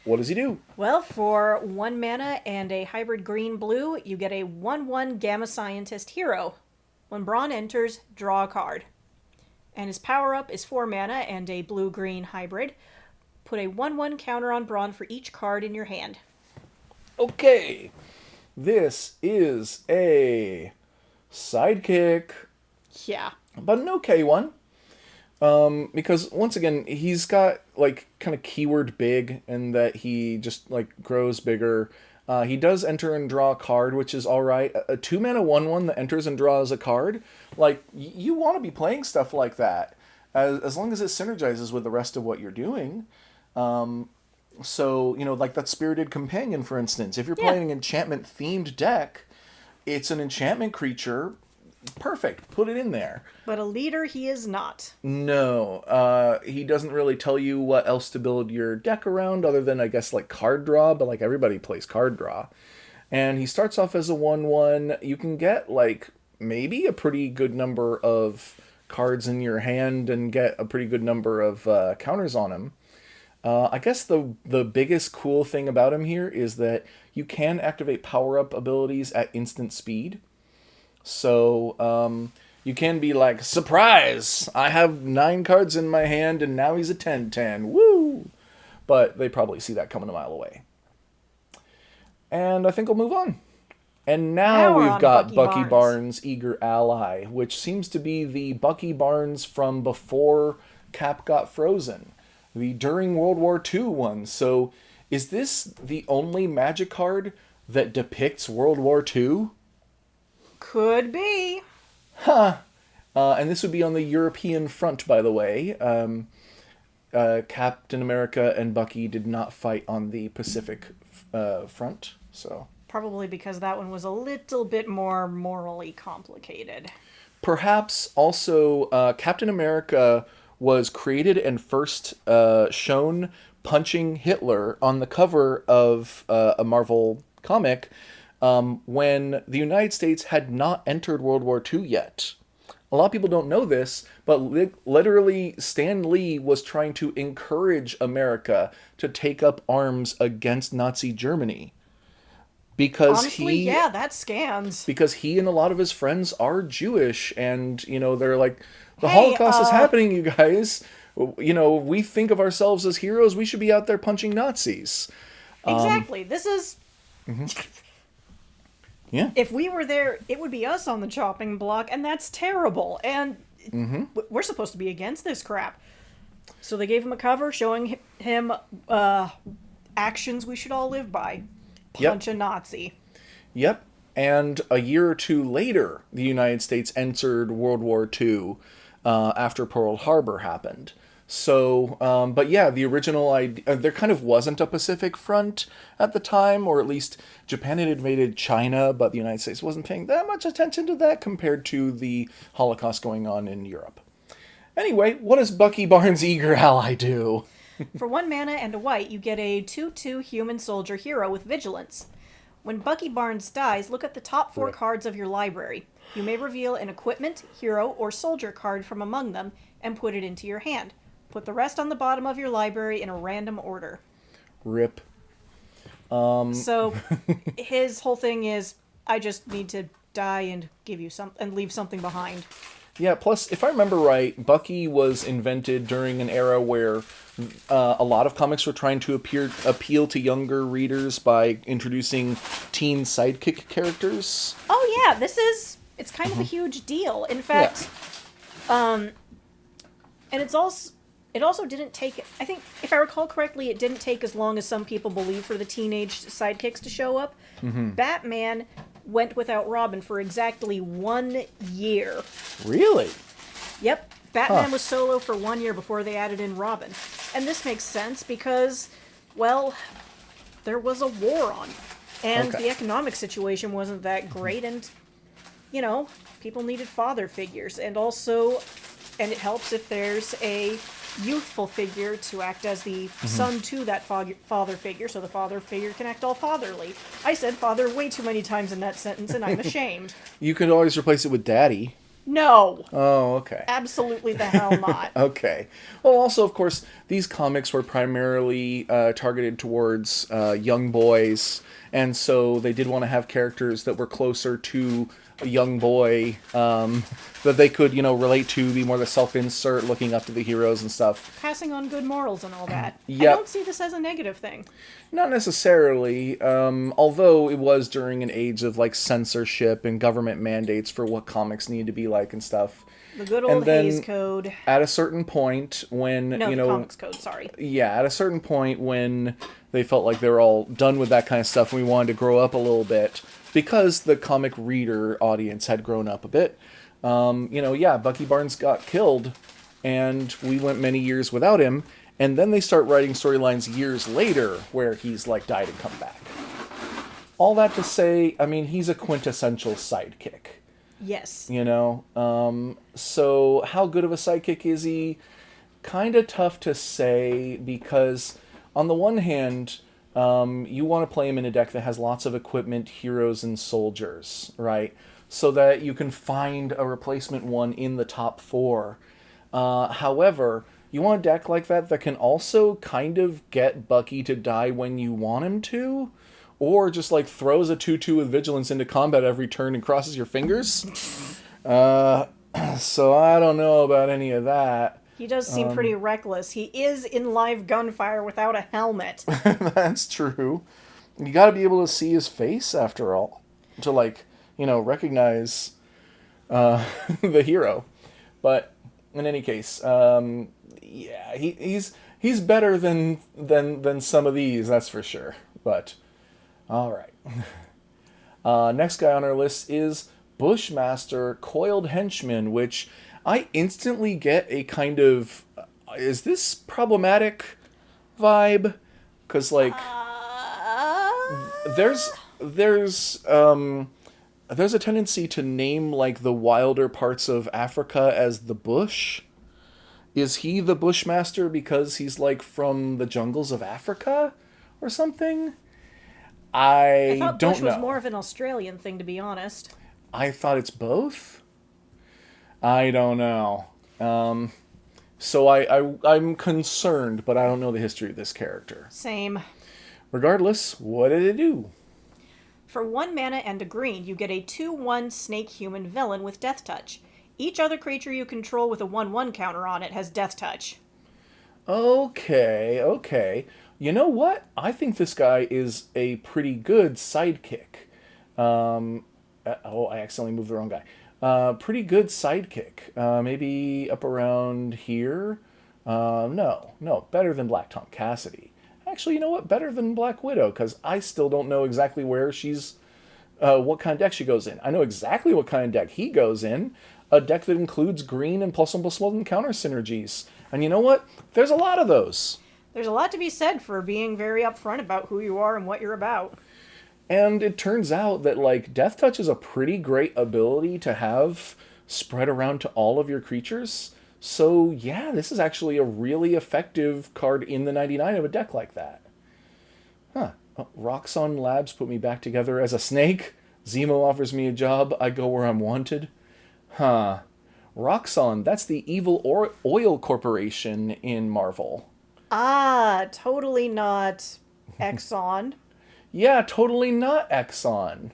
S1: What does he do?
S2: Well, for 1 mana and a hybrid green-blue, you get a 1/1 Gamma Scientist hero. When Braun enters, draw a card. And his power-up is 4 mana and a blue-green hybrid. Put a 1/1 counter on Braun for each card in your hand.
S1: Okay. This is a sidekick,
S2: Yeah.
S1: but an okay one. Because once again, he's got like kind of keyword big, and that he just like grows bigger. He does enter and draw a card, which is all right. A 2 mana 1/1 that enters and draws a card, like you want to be playing stuff like that, as long as it synergizes with the rest of what you're doing. So like that Spirited Companion, for instance. If you're playing an enchantment themed deck, it's an enchantment creature. Perfect. Put it in there.
S2: But a leader he is not.
S1: No, he doesn't really tell you what else to build your deck around, other than I guess like card draw. But like everybody plays card draw, and he starts off as a 1/1. You can get like maybe a pretty good number of cards in your hand and get a pretty good number of counters on him. I guess the biggest cool thing about him here is that you can activate power-up abilities at instant speed. So you can be like, surprise! I have 9 cards in my hand and now he's a 10/10. Woo! But they probably see that coming a mile away. And I think we'll move on. And now
S2: we're
S1: we've
S2: on
S1: got
S2: Bucky
S1: Barnes' Eager Ally, which seems to be the Bucky Barnes from before Cap got frozen. The during World War II one. So is this the only Magic card that depicts World War II?
S2: Could be.
S1: And this would be on the European front, by the way. Captain America and Bucky did not fight on the Pacific front, so...
S2: Probably because that one was a little bit more morally complicated.
S1: Perhaps also Captain America was created and first shown punching Hitler on the cover of a Marvel comic when the United States had not entered World War II yet. A lot of people don't know this, but literally Stan Lee was trying to encourage America to take up arms against Nazi Germany. Because
S2: honestly, that scans.
S1: Because he and a lot of his friends are Jewish, and they're like, the Holocaust is happening, you guys. We think of ourselves as heroes. We should be out there punching Nazis.
S2: Exactly. This is.
S1: Yeah.
S2: If we were there, it would be us on the chopping block, and that's terrible. And we're supposed to be against this crap. So they gave him a cover showing him actions we should all live by. Punch a Nazi.
S1: Yep. And a year or two later, the United States entered World War II after Pearl Harbor happened. So, but yeah, the original idea, there kind of wasn't a Pacific front at the time, or at least Japan had invaded China, but the United States wasn't paying that much attention to that compared to the Holocaust going on in Europe. Anyway, what does Bucky Barnes' Eager Ally do?
S2: For 1 mana and a white, you get a 2/2 human soldier hero with vigilance. When Bucky Barnes dies, look at the top 4 cards of your library. You may reveal an equipment, hero, or soldier card from among them and put it into your hand. Put the rest on the bottom of your library in a random order.
S1: Rip.
S2: So his whole thing is, I just need to die and give you and leave something behind.
S1: Yeah, plus, if I remember right, Bucky was invented during an era where a lot of comics were trying to appeal to younger readers by introducing teen sidekick characters.
S2: Oh yeah, it's kind of a huge deal. In fact, and it also didn't take, I think, if I recall correctly, it didn't take as long as some people believe for the teenage sidekicks to show up. Batman went without Robin for exactly 1 year.
S1: Really?
S2: Yep. Batman was solo for 1 year before they added in Robin. And this makes sense because, well, there was a war on. And the economic situation wasn't that great, and, people needed father figures. And also, and it helps if there's a youthful figure to act as the son to that father figure, so the father figure can act all fatherly. I said father way too many times in that sentence, and I'm ashamed.
S1: You could always replace it with daddy.
S2: No.
S1: Oh, okay.
S2: Absolutely the hell not.
S1: Okay. Well, also, of course, these comics were primarily targeted towards young boys, and so they did want to have characters that were closer to a young boy that they could, relate to, be more the self-insert, looking up to the heroes and stuff.
S2: Passing on good morals and all that. I
S1: Yep.
S2: don't see this as a negative thing.
S1: Not necessarily, although it was during an age of like censorship and government mandates for what comics need to be like and stuff.
S2: The good
S1: And
S2: old
S1: then
S2: Hays Code.
S1: at a certain point when,
S2: No, the Comics Code, sorry.
S1: yeah, at a certain point when they felt like they were all done with that kind of stuff and we wanted to grow up a little bit, because the comic reader audience had grown up a bit, yeah, Bucky Barnes got killed and we went many years without him. And then they start writing storylines years later where he's like died and come back. All that to say, I mean, he's a quintessential sidekick.
S2: Yes.
S1: So how good of a sidekick is he? Kind of tough to say, because on the one hand, you want to play him in a deck that has lots of equipment, heroes, and soldiers, right? So that you can find a replacement one in the top 4. However, you want a deck like that that can also kind of get Bucky to die when you want him to, or just like throws a 2/2 with vigilance into combat every turn and crosses your fingers. So I don't know about any of that.
S2: He does seem pretty reckless. He is in live gunfire without a helmet.
S1: That's true. You got to be able to see his face after all to recognize the hero. But in any case, yeah, he's better than some of these, that's for sure. But all right. Next guy on our list is Bushmaster Coiled Henchman, which I instantly get a kind of is this problematic vibe, because there's a tendency to name like the wilder parts of Africa as the bush. Is he the Bushmaster because he's like from the jungles of Africa or something? I
S2: thought
S1: don't
S2: Bush
S1: know.
S2: was more of an Australian thing, to be honest.
S1: I thought it's both. I don't know. So I'm concerned, but I don't know the history of this character.
S2: Same.
S1: Regardless, what did it do?
S2: For 1 mana and a green, you get a 2/1 snake human villain with Death Touch. Each other creature you control with a 1/1 counter on it has Death Touch.
S1: Okay. You know what? I think this guy is a pretty good sidekick. I accidentally moved the wrong guy. Pretty good sidekick. Maybe up around here? No. Better than Black Tom Cassidy. Actually, you know what? Better than Black Widow, because I still don't know exactly where she's... what kind of deck she goes in. I know exactly what kind of deck he goes in. A deck that includes green and +1/+1 counter synergies. And you know what? There's a lot of those.
S2: There's a lot to be said for being very upfront about who you are and what you're about.
S1: And it turns out that, like, Death Touch is a pretty great ability to have spread around to all of your creatures. So, yeah, this is actually a really effective card in the 99 of a deck like that. Huh. Oh, Roxxon Labs put me back together as a snake. Zemo offers me a job. I go where I'm wanted. Huh. Roxxon, that's the evil oil corporation in Marvel.
S2: Ah, totally not Exxon.
S1: Yeah, totally not Exxon.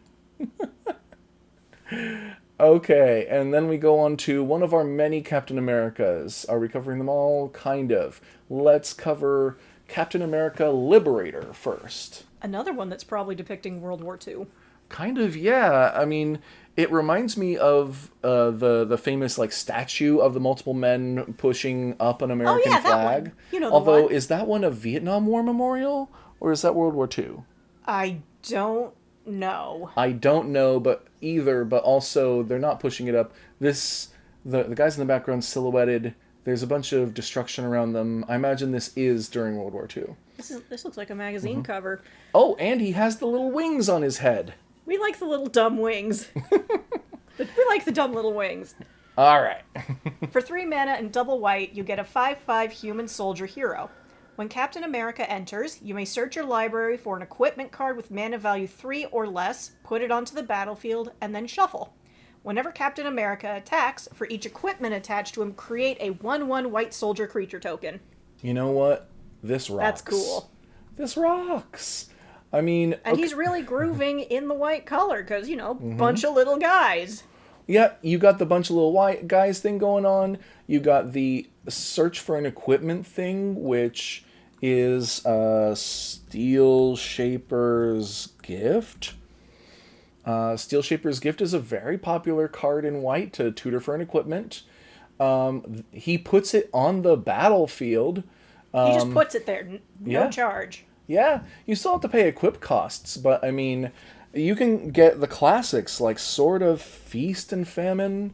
S1: Okay, and then we go on to one of our many Captain Americas. Are we covering them all? Kind of. Let's cover Captain America Liberator first.
S2: Another one that's probably depicting World War II.
S1: Kind of, yeah. I mean, it reminds me of the famous like statue of the multiple men pushing up an American
S2: that
S1: flag.
S2: one. You know the
S1: Although,
S2: one.
S1: is that one a Vietnam War memorial or is that World War II?
S2: I don't know.
S1: I don't know, but also they're not pushing it up. The guys in the background silhouetted. There's a bunch of destruction around them. I imagine this is during World War II.
S2: This looks like a magazine cover.
S1: Oh, and he has the little wings on his head.
S2: We like the little dumb wings. We like the dumb little wings.
S1: All right.
S2: For 3 mana and double white, you get a 5/5 human soldier hero. When Captain America enters, you may search your library for an equipment card with mana value 3 or less, put it onto the battlefield, and then shuffle. Whenever Captain America attacks, for each equipment attached to him, create a 1/1 white soldier creature token.
S1: You know what? This
S2: That's
S1: rocks.
S2: cool.
S1: This rocks. I mean,
S2: And
S1: okay.
S2: he's really grooving in the white color because, bunch of little guys.
S1: Yeah, you got the bunch of little white guys thing going on. You got the search for an equipment thing, which is Steel Shaper's Gift. Steel Shaper's Gift is a very popular card in white to tutor for an equipment. He puts it on the battlefield.
S2: He just puts it there, no
S1: Yeah.
S2: charge.
S1: Yeah, you still have to pay equip costs, but I mean, you can get the classics like Sword of Feast and Famine.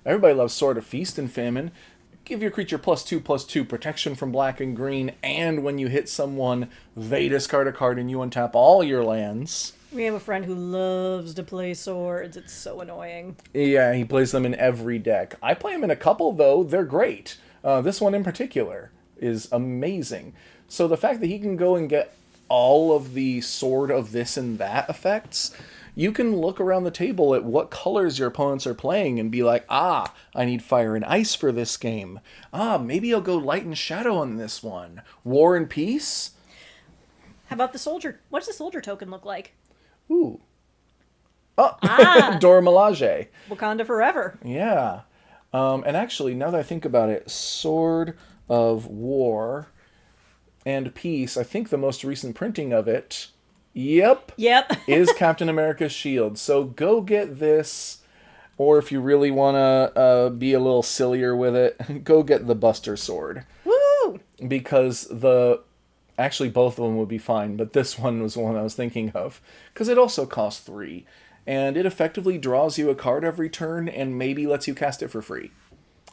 S1: Everybody loves Sword of Feast and Famine. Give your creature +2/+2 protection from black and green, and when you hit someone, they discard a card and you untap all your lands.
S2: We have a friend who loves to play swords. It's so annoying.
S1: Yeah, he plays them in every deck. I play them in a couple, though. They're great. This one in particular is amazing. So the fact that he can go and get all of the Sword of this and that effects, you can look around the table at what colors your opponents are playing and be like, I need fire and ice for this game. Maybe I'll go light and shadow on this one. War and peace?
S2: How about the soldier? What's the soldier token look like?
S1: Ooh. Oh, Dora Milaje.
S2: Wakanda forever.
S1: Yeah. And actually, now that I think about it, Sword of War and Peace, I think the most recent printing of it, yep, is Captain America's shield. So go get this, or if you really want to be a little sillier with it, go get the Buster Sword.
S2: Woo!
S1: Because actually both of them would be fine, but this one was the one I was thinking of, because it also costs 3. And it effectively draws you a card every turn and maybe lets you cast it for free.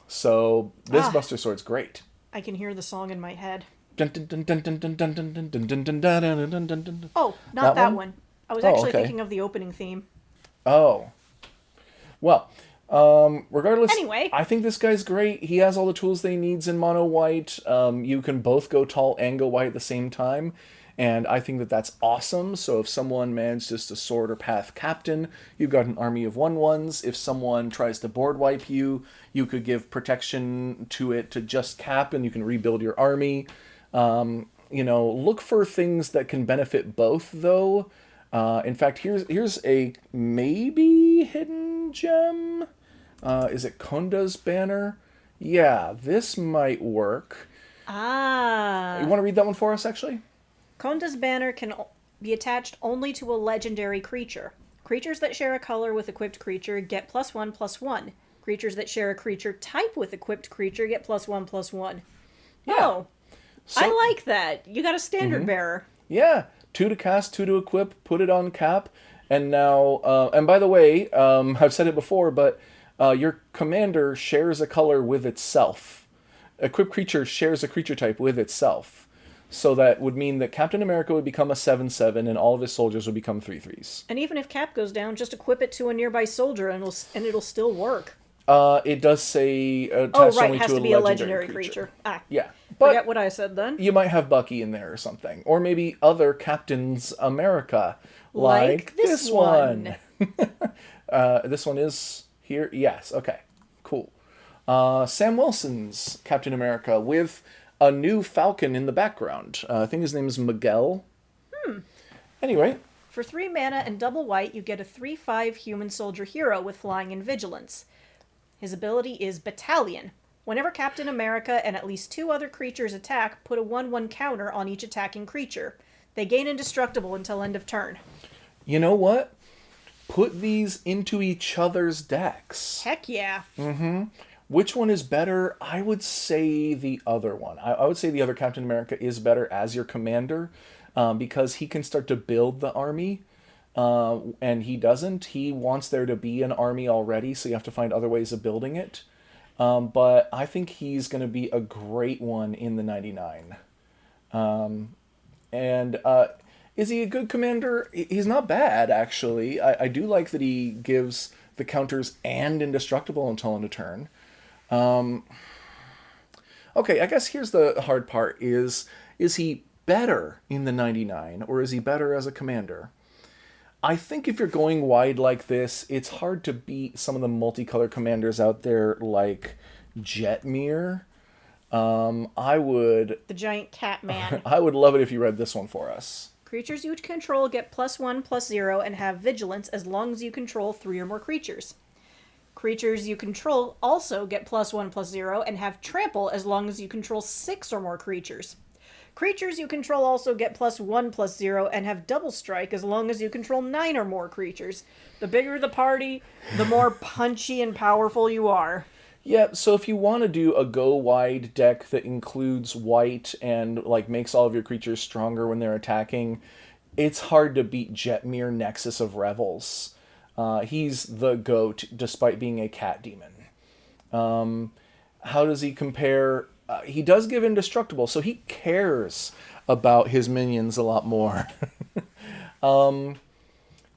S1: So this Buster Sword's great.
S2: I can hear the song in my head.
S1: Dun, dun, dun, dun, dun, dun, dun, dun, dun, dun, dun, dun, dun, dun, dun, dun.
S2: Oh, not that one. I was actually
S1: okay.
S2: thinking of the opening theme.
S1: Oh. Well, regardless,
S2: Anyway.
S1: I think this guy's great. He has all the tools that he needs in mono white. You can both go tall and go white at the same time. And I think that that's awesome. So if someone manages to sword or path captain, you've got an army of 1/1s. If someone tries to board wipe you, you could give protection to it to just cap and you can rebuild your army. Look for things that can benefit both, though. In fact, here's a maybe hidden gem. Is it Konda's banner? Yeah, this might work. You want to read that one for us, actually?
S2: Konda's banner can be attached only to a legendary creature. Creatures that share a color with equipped creature get +1/+1. Creatures that share a creature type with equipped creature get +1/+1.
S1: Yeah.
S2: Oh,
S1: So,
S2: I like that. You got a standard bearer.
S1: Yeah, 2 to cast, 2 to equip, put it on cap, and now, and by the way, I've said it before, but your commander shares a color with itself. Equipped creature shares a creature type with itself. So that would mean that Captain America would become a 7/7 and all of his soldiers would become 3/3s.
S2: And even if cap goes down, just equip it to a nearby soldier and it'll still work.
S1: It does say attached only
S2: it has
S1: to
S2: to be a legendary creature.
S1: Yeah, but
S2: Forget what I said then.
S1: you might have Bucky in there or something, or maybe other Captains America,
S2: Like this one.
S1: This one is here. Yes. Okay. Cool. Sam Wilson's Captain America with a new Falcon in the background. I think his name is Miguel. Anyway.
S2: For 3 mana and double white, you get a 3/5 human soldier hero with flying and vigilance. His ability is Battalion. Whenever Captain America and at least 2 other creatures attack, put a 1/1 counter on each attacking creature. They gain indestructible until end of turn.
S1: You know what? Put these into each other's decks.
S2: Heck yeah.
S1: Which one is better? I would say the other one. I would say the other Captain America is better as your commander because he can start to build the army. And he doesn't. He wants there to be an army already, so you have to find other ways of building it. But I think he's going to be a great one in the 99. Is he a good commander? He's not bad, actually. I do like that he gives the counters and indestructible until end of turn. Okay, I guess here's the hard part. Is he better in the 99, or is he better as a commander? I think if you're going wide like this, it's hard to beat some of the multicolor commanders out there like Jetmir. I would
S2: The giant cat man.
S1: I would love it if you read this one for us.
S2: Creatures you control get +1/+0 and have vigilance as long as you control 3 or more creatures. Creatures you control also get +1/+0 and have trample as long as you control 6 or more creatures. Creatures you control also get +1/+0 and have double strike as long as you control 9 or more creatures. The bigger the party, the more punchy and powerful you are.
S1: Yeah, so if you want to do a go wide deck that includes white and like makes all of your creatures stronger when they're attacking, it's hard to beat Jetmir Nexus of Revels. He's the goat despite being a cat demon. How does he compare? He does give indestructible, so he cares about his minions a lot more.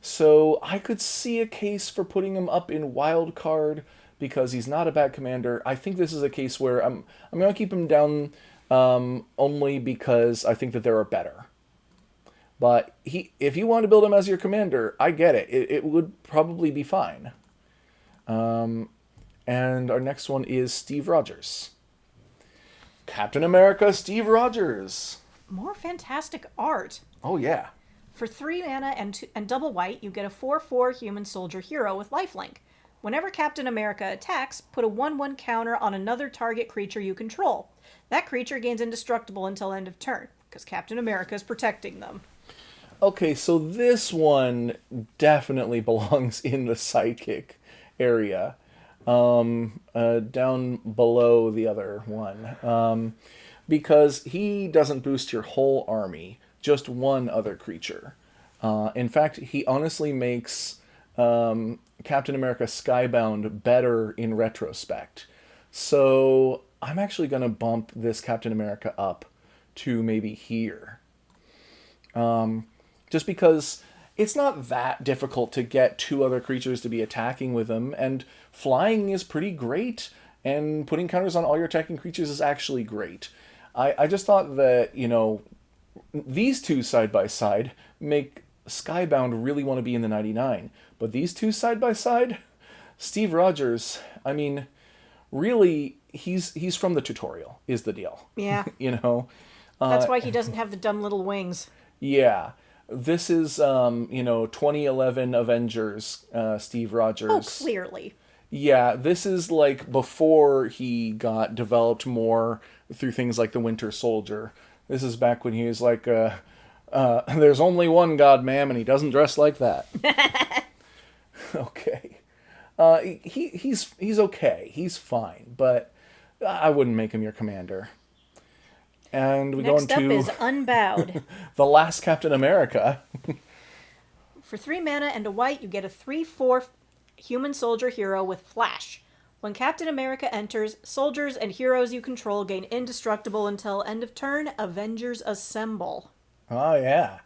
S1: So I could see a case for putting him up in wild card because he's not a bad commander. I think this is a case where I'm going to keep him down only because I think that there are better. But if you want to build him as your commander, I get it. It would probably be fine. And our next one is Steve Rogers. Captain America Steve Rogers.
S2: More fantastic art.
S1: Oh, yeah.
S2: For 3 mana and double white, you get a 4/4 human soldier hero with lifelink. Whenever Captain America attacks, put a 1/1 counter on another target creature you control. That creature gains indestructible until end of turn, because Captain America is protecting them.
S1: Okay, so this one definitely belongs in the sidekick area, down below the other one, because he doesn't boost your whole army, just one other creature. In fact, he honestly makes Captain America Skybound better in retrospect. So I'm actually going to bump this Captain America up to maybe here. Just because it's not that difficult to get 2 other creatures to be attacking with him, and flying is pretty great, and putting counters on all your attacking creatures is actually great. I just thought that, these two side by side make Skybound really want to be in the 99. But these two side by side, Steve Rogers, I mean, really, he's from the tutorial, is the deal.
S2: Yeah.
S1: That's
S2: why he doesn't have the dumb little wings.
S1: Yeah. This is, 2011 Avengers, Steve Rogers.
S2: Oh, clearly.
S1: Yeah, this is like before he got developed more through things like the Winter Soldier. This is back when he was like, there's only one God, ma'am, and he doesn't dress like that. Okay. He's okay. He's fine, but I wouldn't make him your commander. And we
S2: Next
S1: go
S2: up
S1: into
S2: is Unbowed.
S1: the last Captain America.
S2: For 3 mana and a white, you get a 3/4 human soldier hero with flash. When Captain America enters, soldiers and heroes you control gain indestructible until end of turn. Avengers assemble.
S1: Oh, yeah.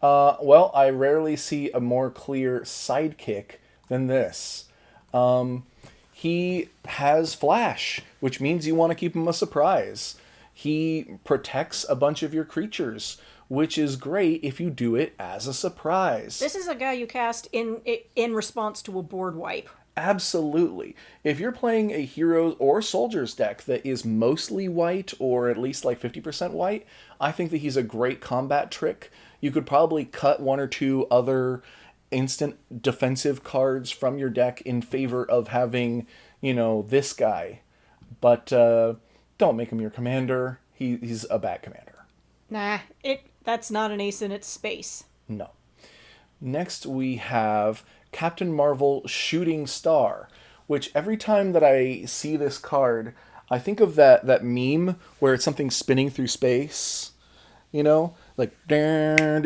S1: Well, I rarely see a more clear sidekick than this. He has flash, which means you want to keep him a surprise. He protects a bunch of your creatures, which is great if you do it as a surprise.
S2: This is a guy you cast in response to a board wipe.
S1: Absolutely. If you're playing a heroes or soldiers deck that is mostly white, or at least like 50% white, I think that he's a great combat trick. You could probably cut 1 or 2 other instant defensive cards from your deck in favor of having, this guy. But don't make him your commander. He's a bad commander.
S2: Nah, that's not an ace in its space.
S1: No. Next we have Captain Marvel Shooting Star, which every time that I see this card, I think of that meme where it's something spinning through space, like
S2: I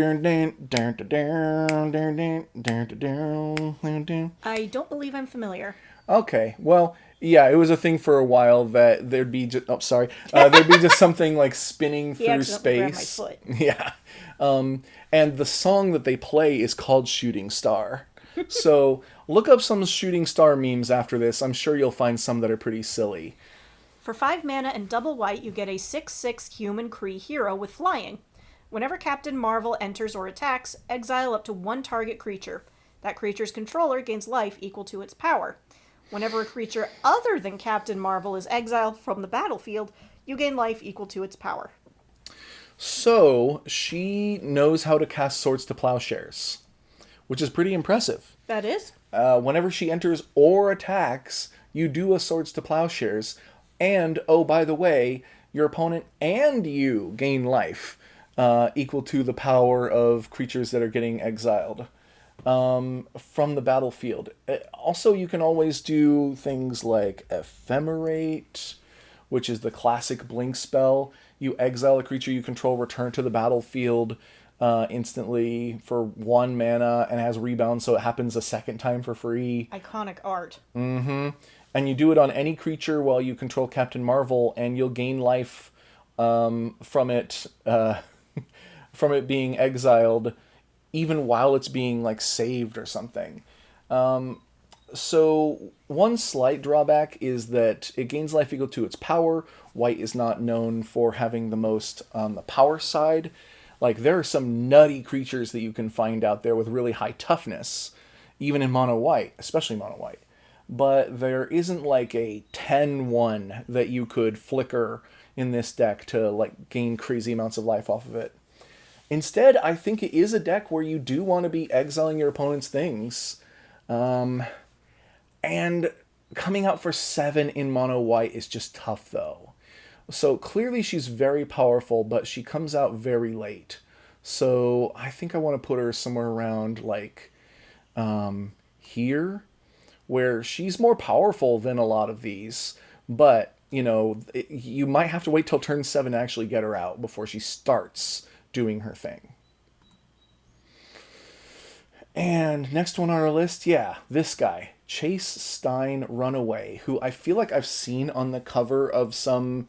S2: don't believe I'm familiar.
S1: Okay, well, yeah, it was a thing for a while that there'd be just there'd be just something like spinning
S2: He
S1: through
S2: accidentally grabbed
S1: space.
S2: my foot.
S1: Yeah. And the song that they play is called Shooting Star. So look up some Shooting Star memes after this. I'm sure you'll find some that are pretty silly.
S2: For 5 mana and double white, you get a 6/6 human Kree hero with flying. Whenever Captain Marvel enters or attacks, exile up to one target creature. That creature's controller gains life equal to its power. Whenever a creature other than Captain Marvel is exiled from the battlefield, you gain life equal to its power.
S1: So she knows how to cast Swords to Plowshares, which is pretty impressive.
S2: That is?
S1: Whenever she enters or attacks, you do a Swords to Plowshares, and oh, by the way, your opponent and you gain life equal to the power of creatures that are getting exiled from the battlefield. Also, you can always do things like Ephemerate, which is the classic blink spell. You exile a creature you control, return to the battlefield instantly for 1 mana, and has rebound, so it happens a second time for free.
S2: Iconic art.
S1: And you do it on any creature while you control Captain Marvel, and you'll gain life from it from it being exiled, even while it's being like saved or something. So one slight drawback is that it gains life equal to its power. White is not known for having the most on the power side. Like, there are some nutty creatures that you can find out there with really high toughness, even in mono white, especially mono white. But there isn't like a 10-1 that you could flicker in this deck to like gain crazy amounts of life off of it. Instead, I think it is a deck where you do want to be exiling your opponent's things. And coming out for 7 in mono white is just tough, though. So clearly she's very powerful, but she comes out very late. So I think I want to put her somewhere around like here, where she's more powerful than a lot of these. But, you know, you might have to wait till turn 7 to actually get her out before she starts doing her thing. And next one on our list, yeah, this guy, Chase Stein Runaway, who I feel like I've seen on the cover of some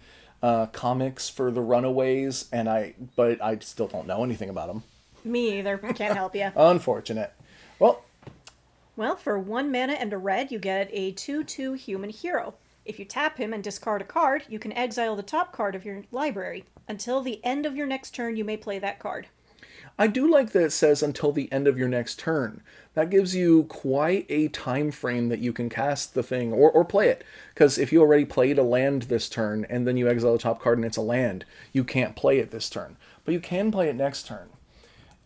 S1: comics for the Runaways, but I still don't know anything about him.
S2: Me either. Can't help you.
S1: Unfortunate. Well,
S2: for 1 mana and a red, you get a 2/2 human hero. If you tap him and discard a card, you can exile the top card of your library. Until the end of your next turn, you may play that card.
S1: I do like that it says until the end of your next turn. That gives you quite a time frame that you can cast the thing or play it. Because if you already played a land this turn and then you exile the top card and it's a land, you can't play it this turn. But you can play it next turn.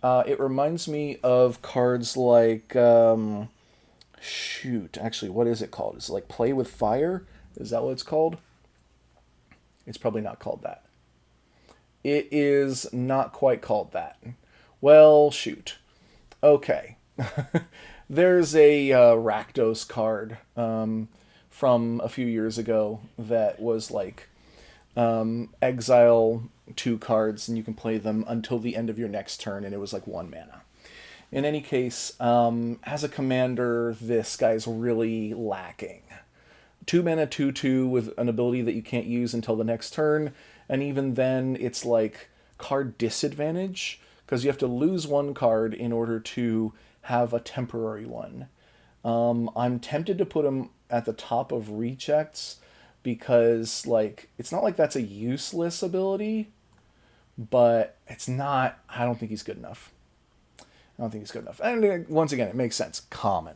S1: It reminds me of cards like... actually, what is it called? Is it like Play with Fire? Is that what it's called? It's probably not called that. It is not quite called that. Well, shoot. Okay. There's a Rakdos card from a few years ago that was like exile 2 cards and you can play them until the end of your next turn, and it was like 1 mana. In any case, as a commander, this guy's really lacking. 2 mana 2/2 with an ability that you can't use until the next turn, and even then it's like card disadvantage, because you have to lose 1 card in order to have a temporary one. I'm tempted to put him at the top of rechecks, because like it's not like that's a useless ability, but it's not, I don't think he's good enough. And once again, it makes sense. Common.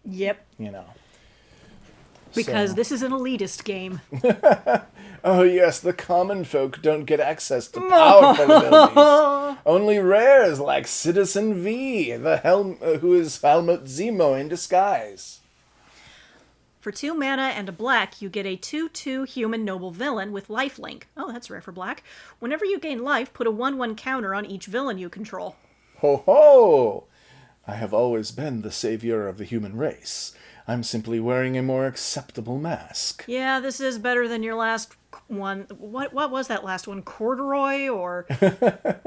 S2: Yep.
S1: You know.
S2: Because this is an elitist game.
S1: Oh yes, the common folk don't get access to powerful abilities. Only rares like Citizen V, who is Helmut Zemo in disguise.
S2: For 2 mana and a black, you get a 2/2 human noble villain with lifelink. Oh, that's rare for black. Whenever you gain life, put a 1/1 counter on each villain you control.
S1: Ho ho! I have always been the savior of the human race. I'm simply wearing a more acceptable mask.
S2: Yeah, this is better than your last one. What was that last one? Corduroy, or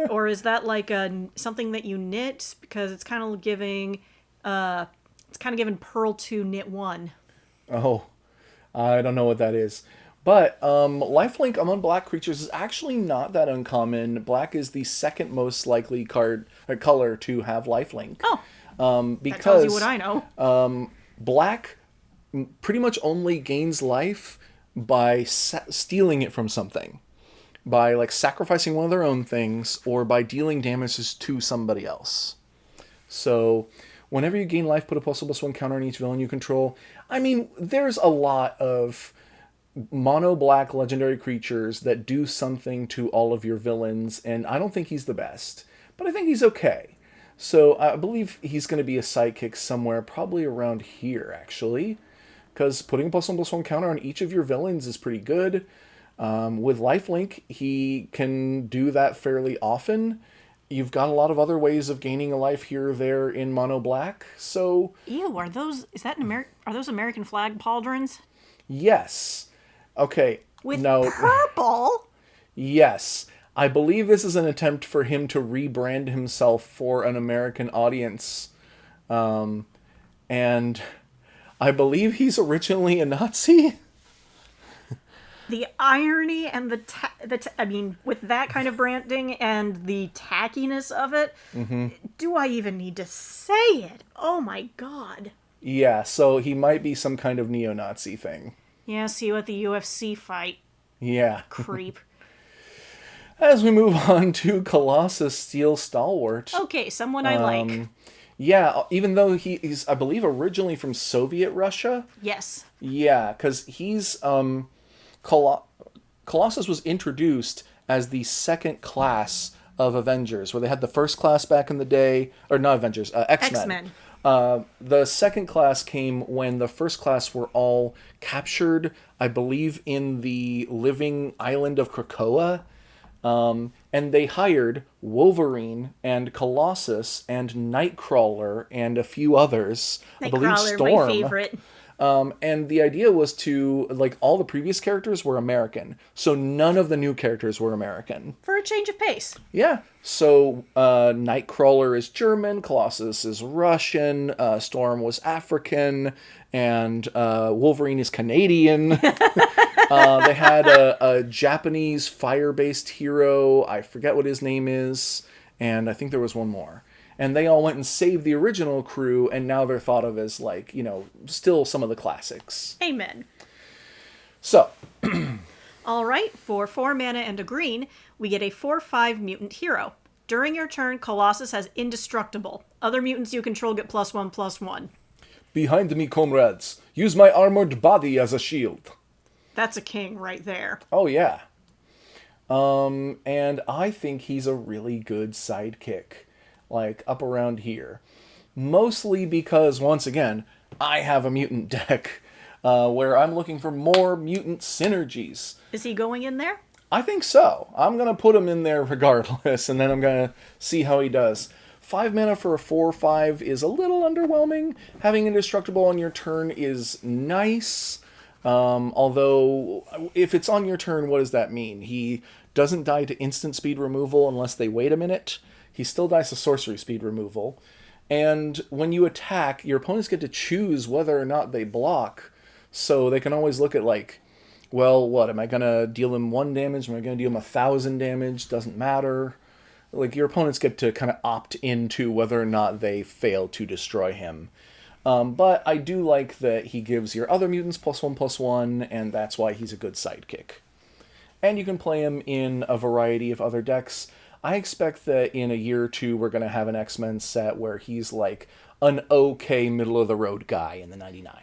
S2: or is that like something that you knit? Because it's kind of giving Pearl 2 knit 1.
S1: Oh, I don't know what that is. But lifelink among black creatures is actually not that uncommon. Black is the second most likely color to have lifelink.
S2: Oh,
S1: because
S2: that tells you what I know.
S1: Black pretty much only gains life by stealing it from something. by like sacrificing one of their own things or by dealing damages to somebody else. So whenever you gain life, put a +1/+1 counter on each villain you control. I mean, there's a lot of mono black legendary creatures that do something to all of your villains, and I don't think he's the best, but I think he's okay. So I believe he's going to be a sidekick somewhere, probably around here, actually, because putting a +1/+1 counter on each of your villains is pretty good. With lifelink, he can do that fairly often. You've got a lot of other ways of gaining a life here or there in mono black, so
S2: Ew, are those American flag pauldrons?
S1: yes. Okay,
S2: With
S1: now,
S2: purple?
S1: yes. I believe this is an attempt for him to rebrand himself for an American audience. And I believe he's originally a Nazi.
S2: The irony and I mean, with that kind of branding and the tackiness of it, do I even need to say it? Oh my god.
S1: Yeah, so he might be some kind of neo-Nazi thing.
S2: Yeah, see you at the UFC fight,
S1: Yeah.
S2: creep.
S1: As we move on to Colossus Steel Stalwart.
S2: Okay, someone I like.
S1: Yeah, even though he's, I believe, originally from Soviet Russia.
S2: Yes.
S1: Yeah, because he's, Colossus was introduced as the second class of Avengers, where they had the first class back in the day, or not Avengers, X-Men.
S2: X-Men.
S1: The second class came when the first class were all captured, I believe, in the living island of Krakoa. And they hired Wolverine and Colossus and Nightcrawler and a few others. I believe
S2: Nightcrawler,
S1: Storm.
S2: my favorite.
S1: And the idea was to, like, all the previous characters were American. So none of the new characters were American.
S2: For a change of pace.
S1: Yeah. So Nightcrawler is German, Colossus is Russian, Storm was African, and Wolverine is Canadian. They had a Japanese fire-based hero. I forget what his name is. And I think there was one more. And they all went and saved the original crew, and now they're thought of as, like, you know, still some of the classics.
S2: Amen.
S1: So,
S2: All right, for 4 mana and a green, we get a 4/5 mutant hero. During your turn, Colossus has indestructible. Other mutants you control get +1/+1.
S1: behind me, comrades. Use my armored body as a shield.
S2: That's a king right there.
S1: Oh, yeah. And I think he's a really good sidekick. Like, up around here. Mostly because, once again, I have a mutant deck where I'm looking for more mutant synergies.
S2: Is he going in there?
S1: I think so. I'm going to put him in there regardless, and then I'm going to see how he does. 5 mana for a 4/5 is a little underwhelming. Having indestructible on your turn is nice. Although, if it's on your turn, what does that mean? He doesn't die to instant speed removal unless they wait a minute. He still dies to sorcery speed removal. And when you attack, your opponents get to choose whether or not they block. So they can always look at, like, well, what, am I going to deal him 1 damage? Am I going to deal him 1,000 damage? Doesn't matter. Like, your opponents get to kind of opt into whether or not they fail to destroy him. But I do like that he gives your other mutants +1/+1, and that's why he's a good sidekick. And you can play him in a variety of other decks. I expect that in a year or two we're going to have an X-Men set where he's like an okay middle-of-the-road guy in the 99.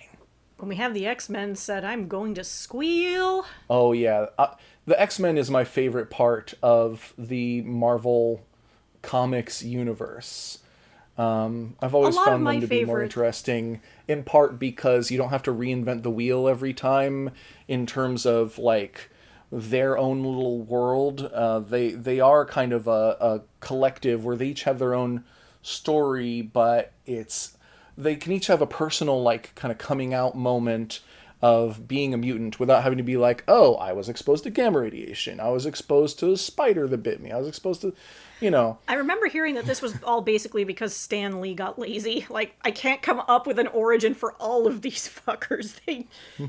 S2: When we have the X-Men set, I'm going to squeal.
S1: Oh, yeah. The X-Men is my favorite part of the Marvel Comics universe. I've always found them to be more interesting, in part because you don't have to reinvent the wheel every time in terms of, like, their own little world. They are kind of a collective where they each have their own story, but they can each have a personal, like, kind of coming out moment of being a mutant without having to be like, oh, I was exposed to gamma radiation, I was exposed to a spider that bit me, I was exposed to, you know.
S2: I remember hearing that this was all basically because Stan Lee got lazy. Like, I can't come up with an origin for all of these fuckers.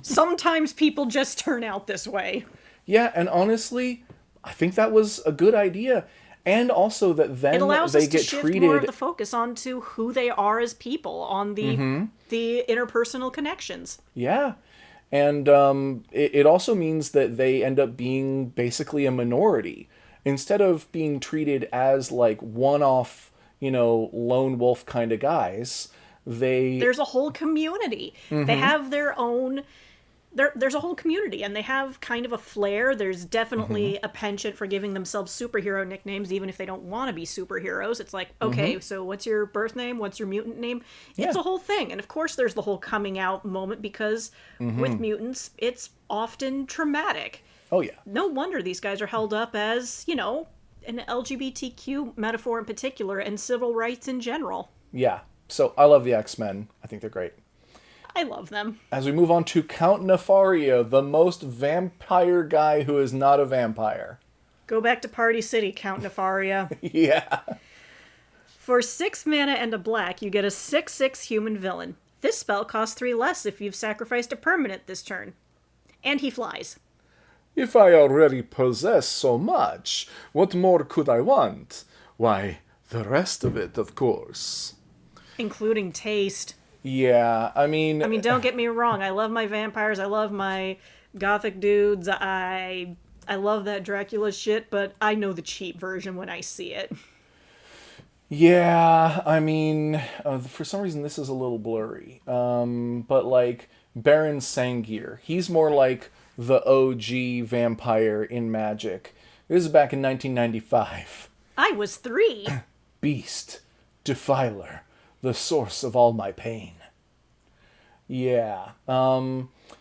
S2: Sometimes people just turn out this way.
S1: Yeah, and honestly, I think that was a good idea. And also that then
S2: it allows
S1: they
S2: us
S1: get
S2: to shift
S1: treated
S2: more of the focus onto who they are as people, on the interpersonal connections.
S1: Yeah. And it also means that they end up being basically a minority. Instead of being treated as like one off, lone wolf kind of guys, they.
S2: There's a whole community. They
S1: Mm-hmm.
S2: have their own there's a whole community and they have kind of a flair. There's
S1: Mm-hmm.
S2: definitely a penchant for giving themselves superhero nicknames even if they don't want to be superheroes. It's like,
S1: Mm-hmm.
S2: okay, so what's your birth name? What's your mutant name? It's
S1: Yeah.
S2: a whole thing. And of course there's the whole coming out moment because with
S1: Mm-hmm.
S2: mutants, it's often traumatic.
S1: Oh, yeah.
S2: No wonder these guys are held up as, an LGBTQ metaphor in particular and civil rights in general.
S1: Yeah. So I love the X-Men. I think they're great.
S2: I love them.
S1: As we move on to Count Nefaria, the most vampire guy who is not a vampire.
S2: Go back to Party City, Count Nefaria.
S1: Yeah.
S2: For 6 mana and a black, you get a 6/6 human villain. This spell costs 3 less if you've sacrificed a permanent this turn. And he flies,
S1: If I already possess so much, what more could I want? Why, the rest of it, of course.
S2: including taste.
S1: Yeah, I mean,
S2: I mean, don't get me wrong, I love my vampires, I love my gothic dudes, I love that Dracula shit, but I know the cheap version when I see it.
S1: yeah, I mean, for some reason this is a little blurry. But like Baron Sangir, he's more like the OG vampire in Magic. This is back in 1995.
S2: I was 3.
S1: Beast, Defiler, the source of all my pain. Yeah.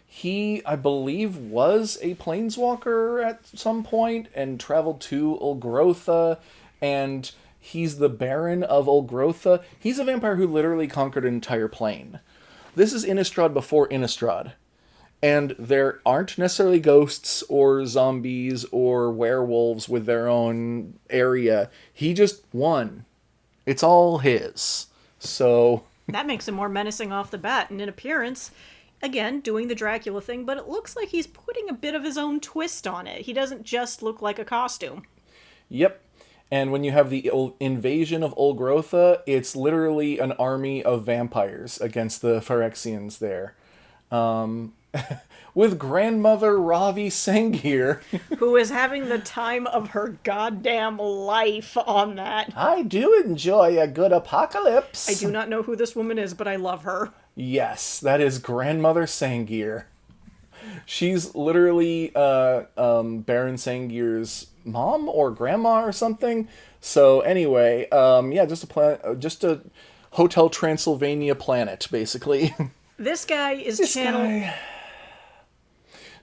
S1: He, I believe, was a planeswalker at some point and traveled to Ulgrotha, and he's the Baron of Ulgrotha. He's a vampire who literally conquered an entire plane. This is Innistrad before Innistrad. And there aren't necessarily ghosts or zombies or werewolves with their own area. He just won. It's all his. So,
S2: That makes him more menacing off the bat, and in appearance, again, doing the Dracula thing, but it looks like he's putting a bit of his own twist on it. He doesn't just look like a costume.
S1: yep. And when you have the invasion of Ulgrotha, it's literally an army of vampires against the Phyrexians there. Um, with grandmother Ravi Sangir.
S2: Who is having the time of her goddamn life on that.
S1: I do enjoy a good apocalypse.
S2: I do not know who this woman is, but I love her.
S1: Yes, that is grandmother Sangir. She's literally Baron Sangir's mom or grandma or something. So anyway, yeah, just a Hotel Transylvania planet, basically.
S2: This guy is
S1: This
S2: channel.
S1: guy.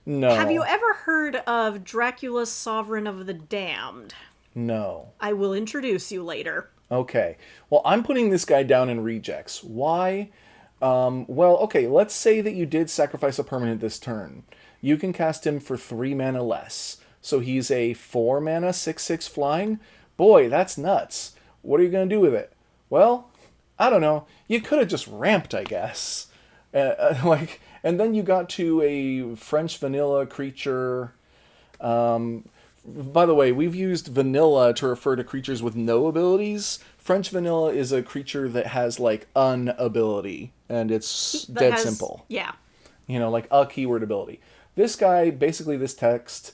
S1: No.
S2: Have you ever heard of Dracula's Sovereign of the Damned?
S1: No.
S2: I will introduce you later.
S1: Okay. Well, I'm putting this guy down in rejects. Why? Well, okay, let's say that you did sacrifice a permanent this turn. You can cast him for 3 mana less. So he's a 4 mana 6/6 flying. Boy, that's nuts. What are you going to do with it? Well, I don't know. You could have just ramped, I guess. And then you got to a French vanilla creature. By the way, we've used vanilla to refer to creatures with no abilities. French vanilla is a creature that has like an ability, and it's
S2: That
S1: dead
S2: has,
S1: simple.
S2: Yeah.
S1: Like a keyword ability. This guy, basically, this text,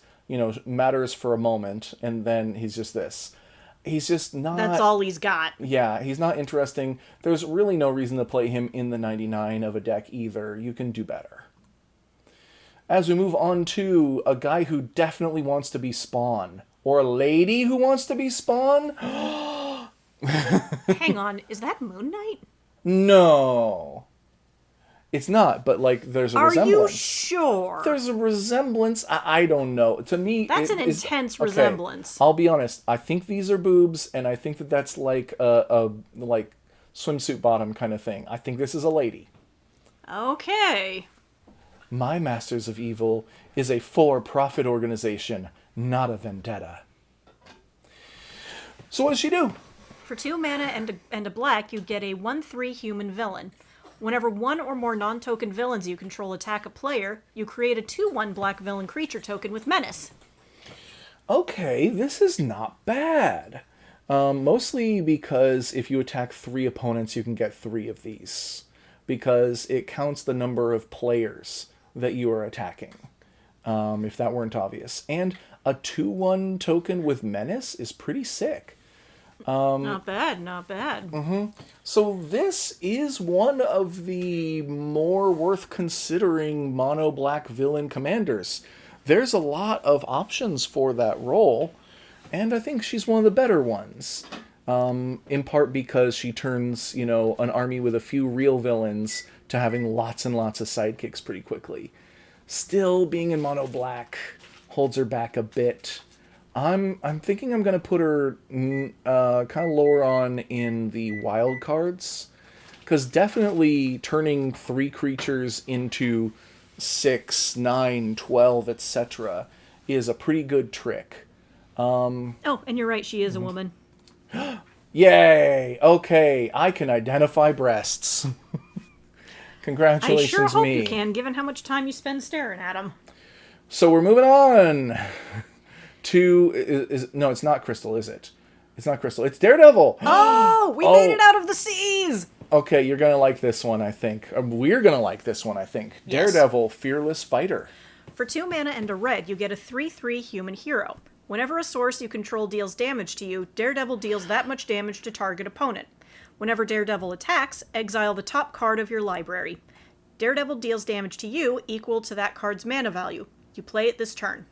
S1: matters for a moment, and then he's just this. He's just not.
S2: That's all he's got.
S1: Yeah, he's not interesting. There's really no reason to play him in the 99 of a deck either. You can do better. As we move on to a guy who definitely wants to be Spawn, or a lady who wants to be Spawn.
S2: Hang on, is that Moon Knight?
S1: No, it's not. But like, there's a
S2: Are you
S1: resemblance.
S2: sure?
S1: There's a resemblance. I don't know. To me,
S2: That's
S1: it
S2: an
S1: is-
S2: intense
S1: okay,
S2: resemblance.
S1: I'll be honest. I think these are boobs, and I think that that's like a like swimsuit bottom kind of thing. I think this is a lady.
S2: Okay.
S1: My Masters of Evil is a for-profit organization, not a vendetta. So what does she do?
S2: For 2 mana and a black, you get a 1/3 human villain. Whenever one or more non-token villains you control attack a player, you create a 2/1 black villain creature token with menace.
S1: Okay, this is not bad. Mostly because if you attack 3 opponents, you can get 3 of these. Because it counts the number of players that you are attacking, if that weren't obvious. And a 2/1 token with Menace is pretty sick.
S2: Not bad, not bad.
S1: So this is one of the more worth considering mono black villain commanders. There's a lot of options for that role, and I think she's one of the better ones. In part because she turns, an army with a few real villains to having lots and lots of sidekicks pretty quickly. Still, being in mono black holds her back a bit. I'm thinking I'm gonna put her kind of lower on in the wild cards, because definitely turning 3 creatures into 6, 9, 12, etc. is a pretty good trick.
S2: Oh, and you're right, she is a woman.
S1: Yay! Okay, I can identify breasts.
S2: I
S1: Congratulations,
S2: sure hope
S1: me.
S2: you can, given how much time you spend staring at them.
S1: So we're moving on to no, it's not Crystal, is it? It's not Crystal. It's Daredevil.
S2: Oh, we made it out of the seas!
S1: Okay, you're gonna like this one, I think. We're gonna like this one, I think.
S2: Yes.
S1: Daredevil, Fearless Fighter.
S2: For 2 mana and a red, you get a 3/3 human hero. Whenever a source you control deals damage to you, Daredevil deals that much damage to target opponent. Whenever Daredevil attacks, exile the top card of your library. Daredevil deals damage to you equal to that card's mana value. You play it this turn.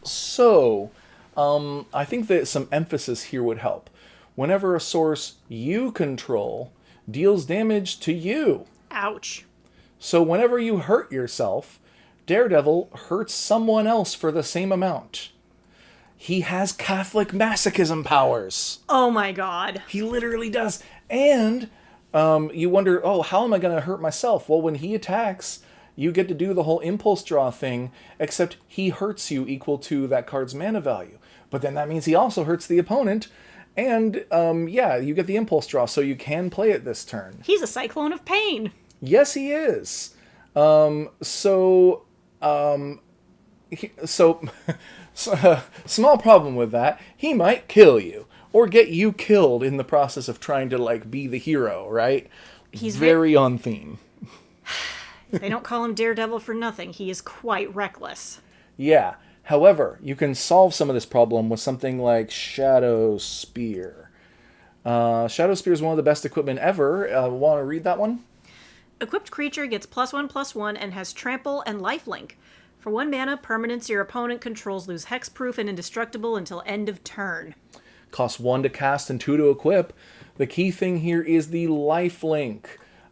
S1: So, I think that some emphasis here would help. Whenever a source you control deals damage to you.
S2: Ouch.
S1: So whenever you hurt yourself, Daredevil hurts someone else for the same amount. He has Catholic masochism powers.
S2: Oh my god.
S1: He literally does. And you wonder, oh, how am I going to hurt myself? Well, when he attacks, you get to do the whole impulse draw thing, except he hurts you equal to that card's mana value. But then that means he also hurts the opponent. And, you get the impulse draw, so you can play it this turn.
S2: He's a cyclone of pain.
S1: Yes, he is. So, small problem with that. He might kill you, or get you killed in the process of trying to, be the hero, right?
S2: He's
S1: very on theme.
S2: They don't call him Daredevil for nothing. He is quite reckless.
S1: Yeah. However, you can solve some of this problem with something like Shadow Spear. Shadow Spear is one of the best equipment ever. Want to read that one?
S2: Equipped creature gets +1/+1 and has trample and lifelink. For 1 mana, permanents your opponent controls lose hexproof and indestructible until end of turn.
S1: Costs 1 to cast and 2 to equip. The key thing here is the lifelink.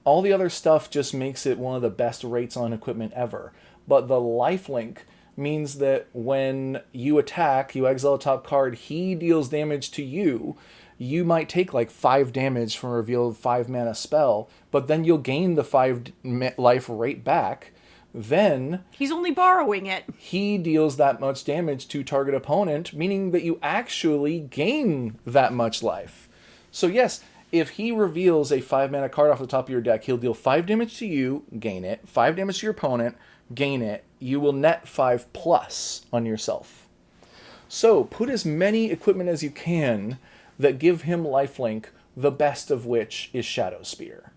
S1: All the other stuff just makes it one of the best rates on equipment ever. But the lifelink means that when you attack, you exile a top card, he deals damage to you. You might take 5 damage from a revealed 5 mana spell, but then you'll gain the 5 life right back. Then
S2: He's only borrowing it.
S1: he deals that much damage to target opponent, meaning that you actually gain that much life. So yes, if he reveals a 5 mana card off the top of your deck, he'll deal 5 damage to you, gain it, 5 damage to your opponent, gain it. You will net 5+ on yourself. So put as many equipment as you can that give him lifelink, the best of which is Shadow Spear.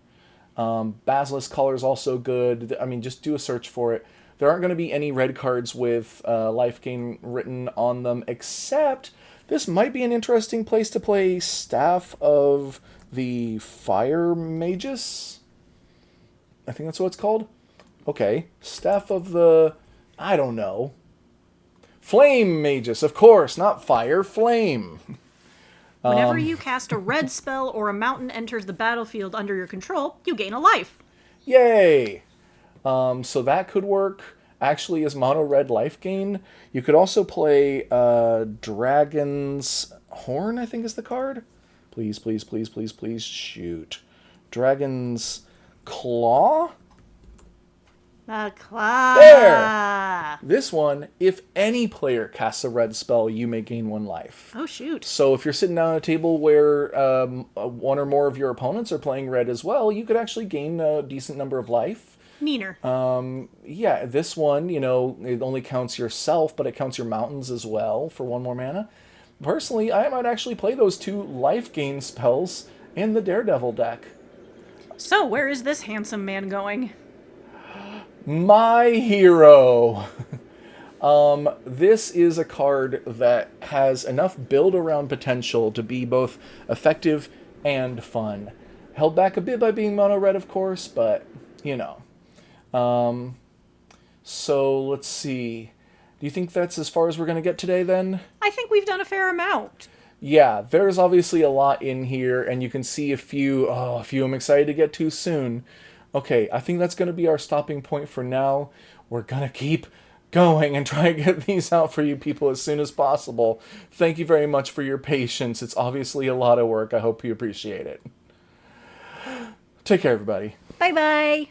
S1: Basilisk Collar is also good. I mean, just do a search for it. There aren't going to be any red cards with life gain written on them, except this might be an interesting place to play Staff of the Fire Magus. I think that's what it's called. Okay, Staff of the... I don't know. Flame Magus, of course, not fire, flame.
S2: Whenever you cast a red spell or a mountain enters the battlefield under your control, you gain a life.
S1: Yay! So that could work actually as mono red life gain. You could also play Dragon's Horn, I think is the card. Please, please, please, please, please, shoot. Dragon's Claw?
S2: The claw.
S1: There! This one, if any player casts a red spell, you may gain 1 life.
S2: Oh, shoot.
S1: So if you're sitting down at a table where 1 or more of your opponents are playing red as well, you could actually gain a decent number of life.
S2: Neener.
S1: Yeah, this one, it only counts yourself, but it counts your mountains as well for 1 more mana. Personally, I might actually play those 2 life gain spells in the Daredevil deck.
S2: So, where is this handsome man going?
S1: My hero. This is a card that has enough build around potential to be both effective and fun. Held back a bit by being mono red, of course, but you know. So let's see. Do you think that's as far as we're going to get today then?
S2: I think we've done a fair amount.
S1: Yeah, there's obviously a lot in here, and you can see a few I'm excited to get to soon. Okay, I think that's going to be our stopping point for now. We're going to keep going and try and get these out for you people as soon as possible. Thank you very much for your patience. It's obviously a lot of work. I hope you appreciate it. Take care, everybody.
S2: Bye bye.